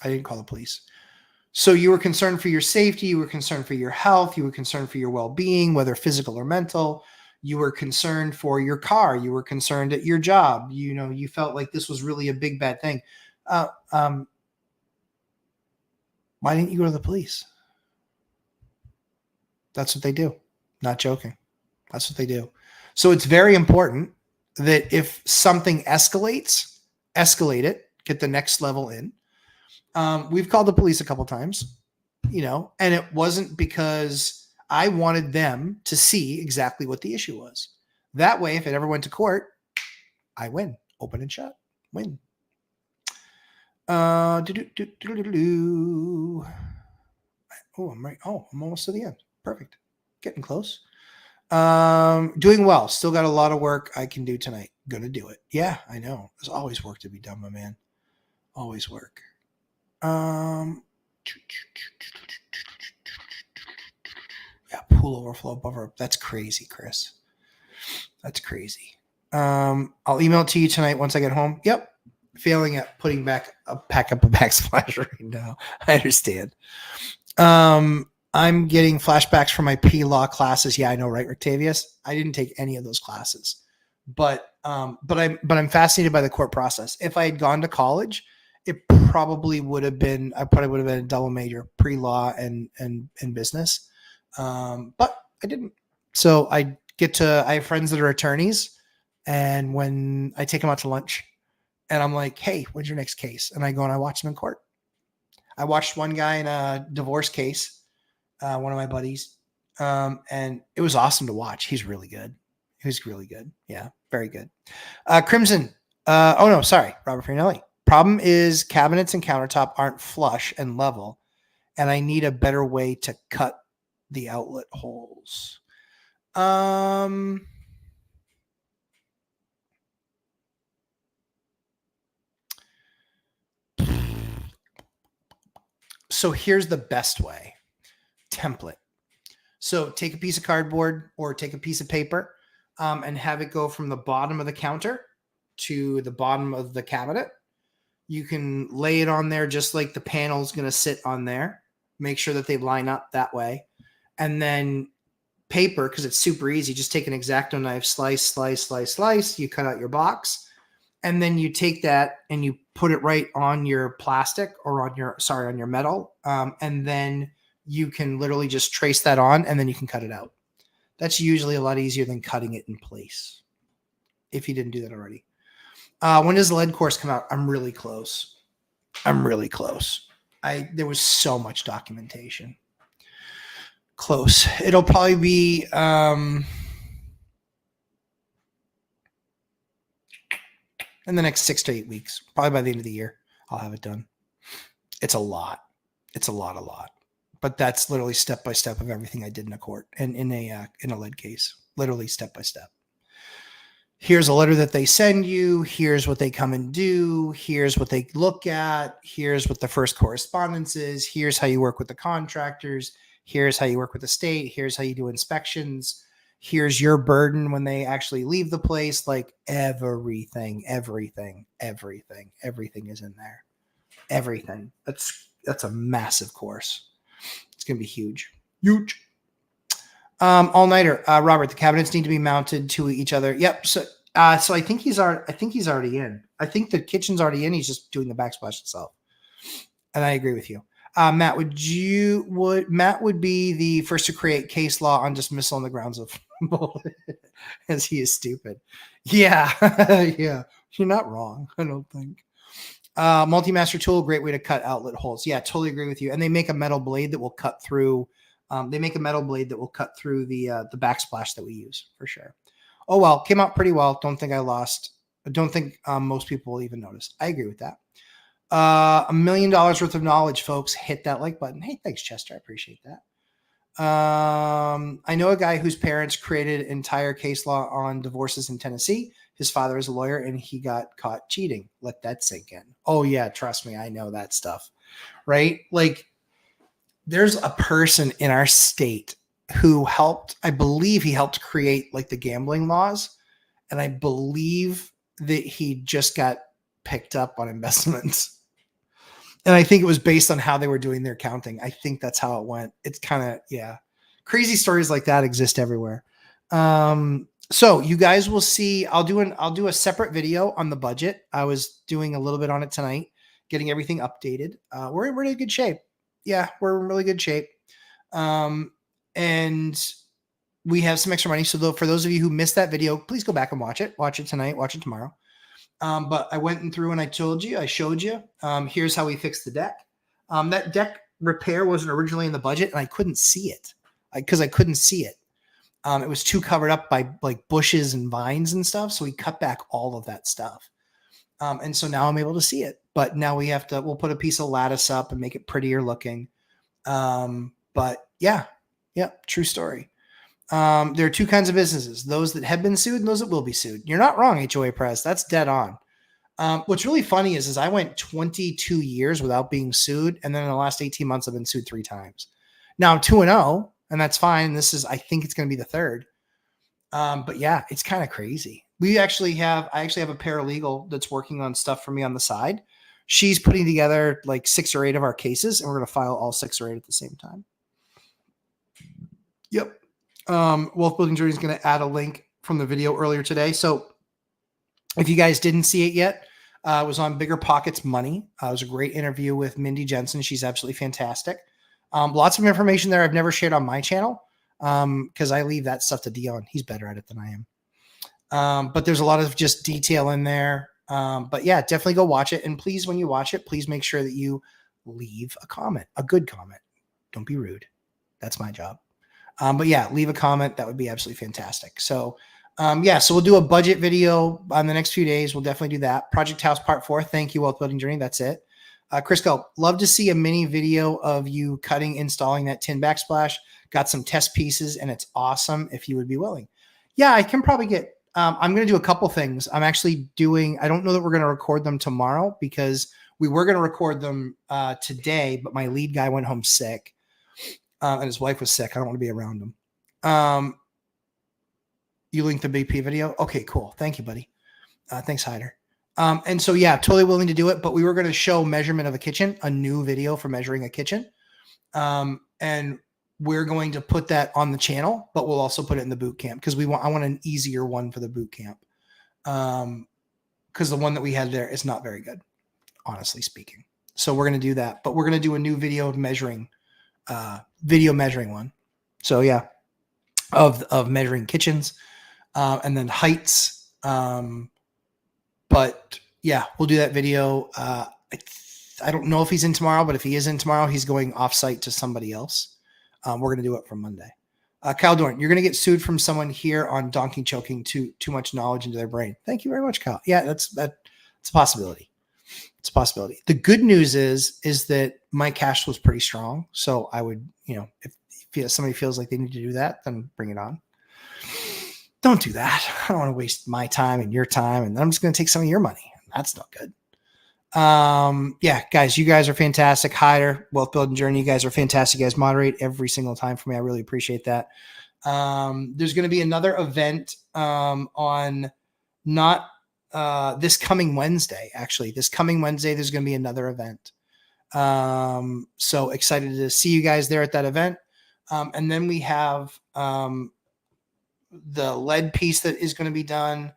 I didn't call the police. So you were concerned for your safety. You were concerned for your health. You were concerned for your well-being, whether physical or mental. You were concerned for your car. You were concerned at your job. You felt like this was really a big, bad thing. Why didn't you go to the police? That's what they do. Not joking. That's what they do. So it's very important that if something escalate it, get the next level in. We've called the police a couple times, and it wasn't because I wanted them to see exactly what the issue was. That way, if it ever went to court, I win. Open and shut. Win. Oh, I'm right. Oh, I'm almost to the end. Perfect. Getting close. Doing well. Still got a lot of work I can do tonight. Gonna do it. Yeah, I know. There's always work to be done, my man. Always work. Yeah, pool overflow buffer. That's crazy, Chris. That's crazy. I'll email it to you tonight once I get home. Yep. Failing at putting pack up a backsplash right now. I understand. I'm getting flashbacks from my P-Law classes. Yeah, I know, right, Octavius? I didn't take any of those classes, but I'm fascinated by the court process. If I had gone to college, I probably would have been a double major, pre-law and business. But I didn't. So I have friends that are attorneys, and when I take them out to lunch and I'm like, hey, when's your next case? And I go and I watch them in court. I watched one guy in a divorce case, one of my buddies, and it was awesome to watch. He's really good. He was really good. Yeah, very good. Crimson. Robert Farinelli. Problem is cabinets and countertop aren't flush and level, and I need a better way to cut the outlet holes. So here's the best way. Template. So take a piece of cardboard or take a piece of paper and have it go from the bottom of the counter to the bottom of the cabinet. You can lay it on there just like the panel is going to sit on there. Make sure that they line up that way. And then paper, because it's super easy, just take an X-Acto knife, slice. You cut out your box. And then you take that and you put it right on your plastic or on your metal. And then you can literally just trace that on and then you can cut it out. That's usually a lot easier than cutting it in place if you didn't do that already. When does the lead course come out? I'm really close. There was so much documentation. Close. It'll probably be in the next 6 to 8 weeks. Probably by the end of the year, I'll have it done. It's a lot. But that's literally step by step of everything I did in a court and in a lead case. Literally step by step. Here's a letter that they send you. Here's what they come and do. Here's what they look at. Here's what the first correspondence is. Here's how you work with the contractors. Here's how you work with the state. Here's how you do inspections. Here's your burden when they actually leave the place. Like everything is in there. Everything. That's a massive course. It's going to be huge. All-nighter. Robert, the cabinets need to be mounted to each other. Yep. So So I think he's already in. I think the kitchen's already in. He's just doing the backsplash itself. And I agree with you. Matt, Matt would be the first to create case law on dismissal on the grounds of as he is stupid. Yeah. Yeah. You're not wrong, I don't think. Multi-master tool, great way to cut outlet holes. Yeah, totally agree with you. And they make a metal blade that will cut through. They make a metal blade that will cut through the backsplash that we use for sure. Oh well, came out pretty well. Don't think I lost. I don't think most people will even notice. I agree with that. $1 million worth of knowledge, folks. Hit that like button. Hey, thanks, Chester. I appreciate that. I know a guy whose parents created entire case law on divorces in Tennessee. His father is a lawyer and he got caught cheating. Let that sink in. Oh yeah, trust me, I know that stuff. Right? Like there's a person in our state who helped, I believe he helped create like the gambling laws. And I believe that he just got picked up on investments. And I think it was based on how they were doing their counting. I think that's how it went. It's kind of, yeah. Crazy stories like that exist everywhere. So you guys will see, I'll do a separate video on the budget. I was doing a little bit on it tonight, getting everything updated. We're in really good shape. Yeah, we're in really good shape. And we have some extra money. So for those of you who missed that video, please go back and watch it. Watch it tonight, watch it tomorrow. But I went through and I showed you, here's how we fixed the deck. That deck repair wasn't originally in the budget and I couldn't see it because I couldn't see it. It was too covered up by like bushes and vines and stuff. So we cut back all of that stuff. And so now I'm able to see it, but now we'll put a piece of lattice up and make it prettier looking. But yeah, true story. There are two kinds of businesses, those that have been sued and those that will be sued. You're not wrong, HOA Press. That's dead on. What's really funny is I went 22 years without being sued. And then in the last 18 months, I've been sued 3 times. Now I'm 2-0 and that's fine. I think it's going to be the third. But yeah, it's kind of crazy. I actually have a paralegal that's working on stuff for me on the side. She's putting together like 6 or 8 of our cases and we're going to file all 6 or 8 at the same time. Yep. Wealth Building Journey is going to add a link from the video earlier today. So if you guys didn't see it yet, it was on Bigger Pockets Money. It was a great interview with Mindy Jensen. She's absolutely fantastic. Lots of information there I've never shared on my channel because I leave that stuff to Dion. He's better at it than I am. But there's a lot of just detail in there. But yeah, definitely go watch it. And please, when you watch it, please make sure that you leave a comment, a good comment. Don't be rude. That's my job. But yeah, leave a comment. That would be absolutely fantastic. So so we'll do a budget video on the next few days. We'll definitely do that. Project House Part 4. Thank you, Wealth Building Journey. That's it. Crisco, love to see a mini video of you installing that tin backsplash. Got some test pieces and it's awesome if you would be willing. Yeah, I can probably get, I'm going to do a couple things. I'm actually I don't know that we're going to record them tomorrow because we were going to record them today, but my lead guy went home sick. And his wife was sick. I don't want to be around him. You linked the BP video? Okay, cool. Thank you, buddy. Thanks, Hyder. And so, yeah, totally willing to do it. But we were going to show measurement of a kitchen, a new video for measuring a kitchen. And we're going to put that on the channel, but we'll also put it in the boot camp because I want an easier one for the boot camp. Because the one that we had there is not very good, honestly speaking. So we're going to do that. But we're going to do a new video of measuring one. So yeah, of measuring kitchens, and then heights. But yeah, we'll do that video. I don't know if he's in tomorrow, but if he is in tomorrow, he's going offsite to somebody else. We're going to do it from Monday. Kyle Dorn, you're going to get sued from someone here on donkey choking too much knowledge into their brain. Thank you very much, Kyle. Yeah, it's a possibility. It's a possibility. The good news is that my cash was pretty strong. So I would, if somebody feels like they need to do that, then bring it on. Don't do that. I don't want to waste my time and your time. And I'm just going to take some of your money. That's not good. Yeah, guys, you guys are fantastic. Hyder, Wealth Building Journey. You guys are fantastic. You guys moderate every single time for me. I really appreciate that. There's going to be another event on not this coming Wednesday. Actually, this coming Wednesday, there's going to be another event. So excited to see you guys there at that event. And then we have the lead piece that is going to be done.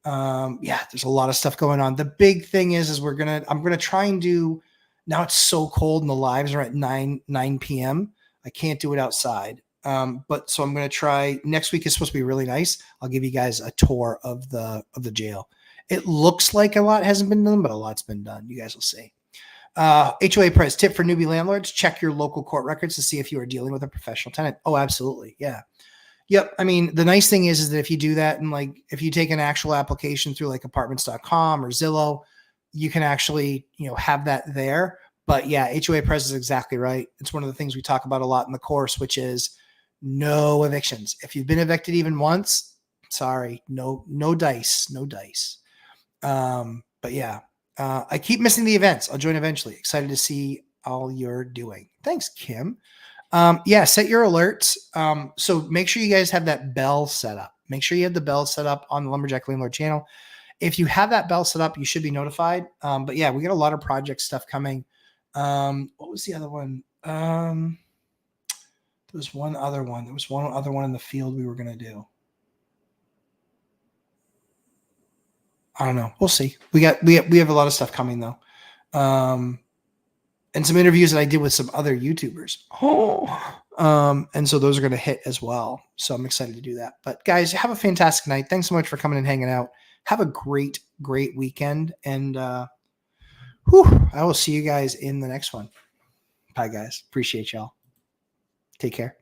Yeah, there's a lot of stuff going on. The big thing is I'm gonna try and do. Now it's so cold and the lives are at 9 p.m. I can't do it outside. But so I'm gonna try. Next week is supposed to be really nice. I'll give you guys a tour of the jail. It looks like a lot hasn't been done, but a lot's been done. You guys will see. HOA price tip for newbie landlords: check your local court records to see if you are dealing with a professional tenant. Oh, absolutely, yeah. Yep. I mean, the nice thing is that if you do that and like if you take an actual application through like apartments.com or Zillow, you can actually, have that there. But yeah, HOA price is exactly right. It's one of the things we talk about a lot in the course, which is no evictions. If you've been evicted even once, sorry, no dice, no dice. But yeah, I keep missing the events. I'll join eventually. Excited to see all you're doing. Thanks, Kim. Yeah, set your alerts. So make sure you guys have that bell set up. Make sure you have the bell set up on the Lumberjack Landlord channel. If you have that bell set up, you should be notified. But yeah, we got a lot of project stuff coming. What was the other one? There was one other one. There was one other one in the field we were going to do. I don't know. We'll see. We have a lot of stuff coming though. And some interviews that I did with some other YouTubers. And so those are going to hit as well. So I'm excited to do that. But guys, have a fantastic night. Thanks so much for coming and hanging out. Have a great, great weekend. And I will see you guys in the next one. Bye, guys. Appreciate y'all. Take care.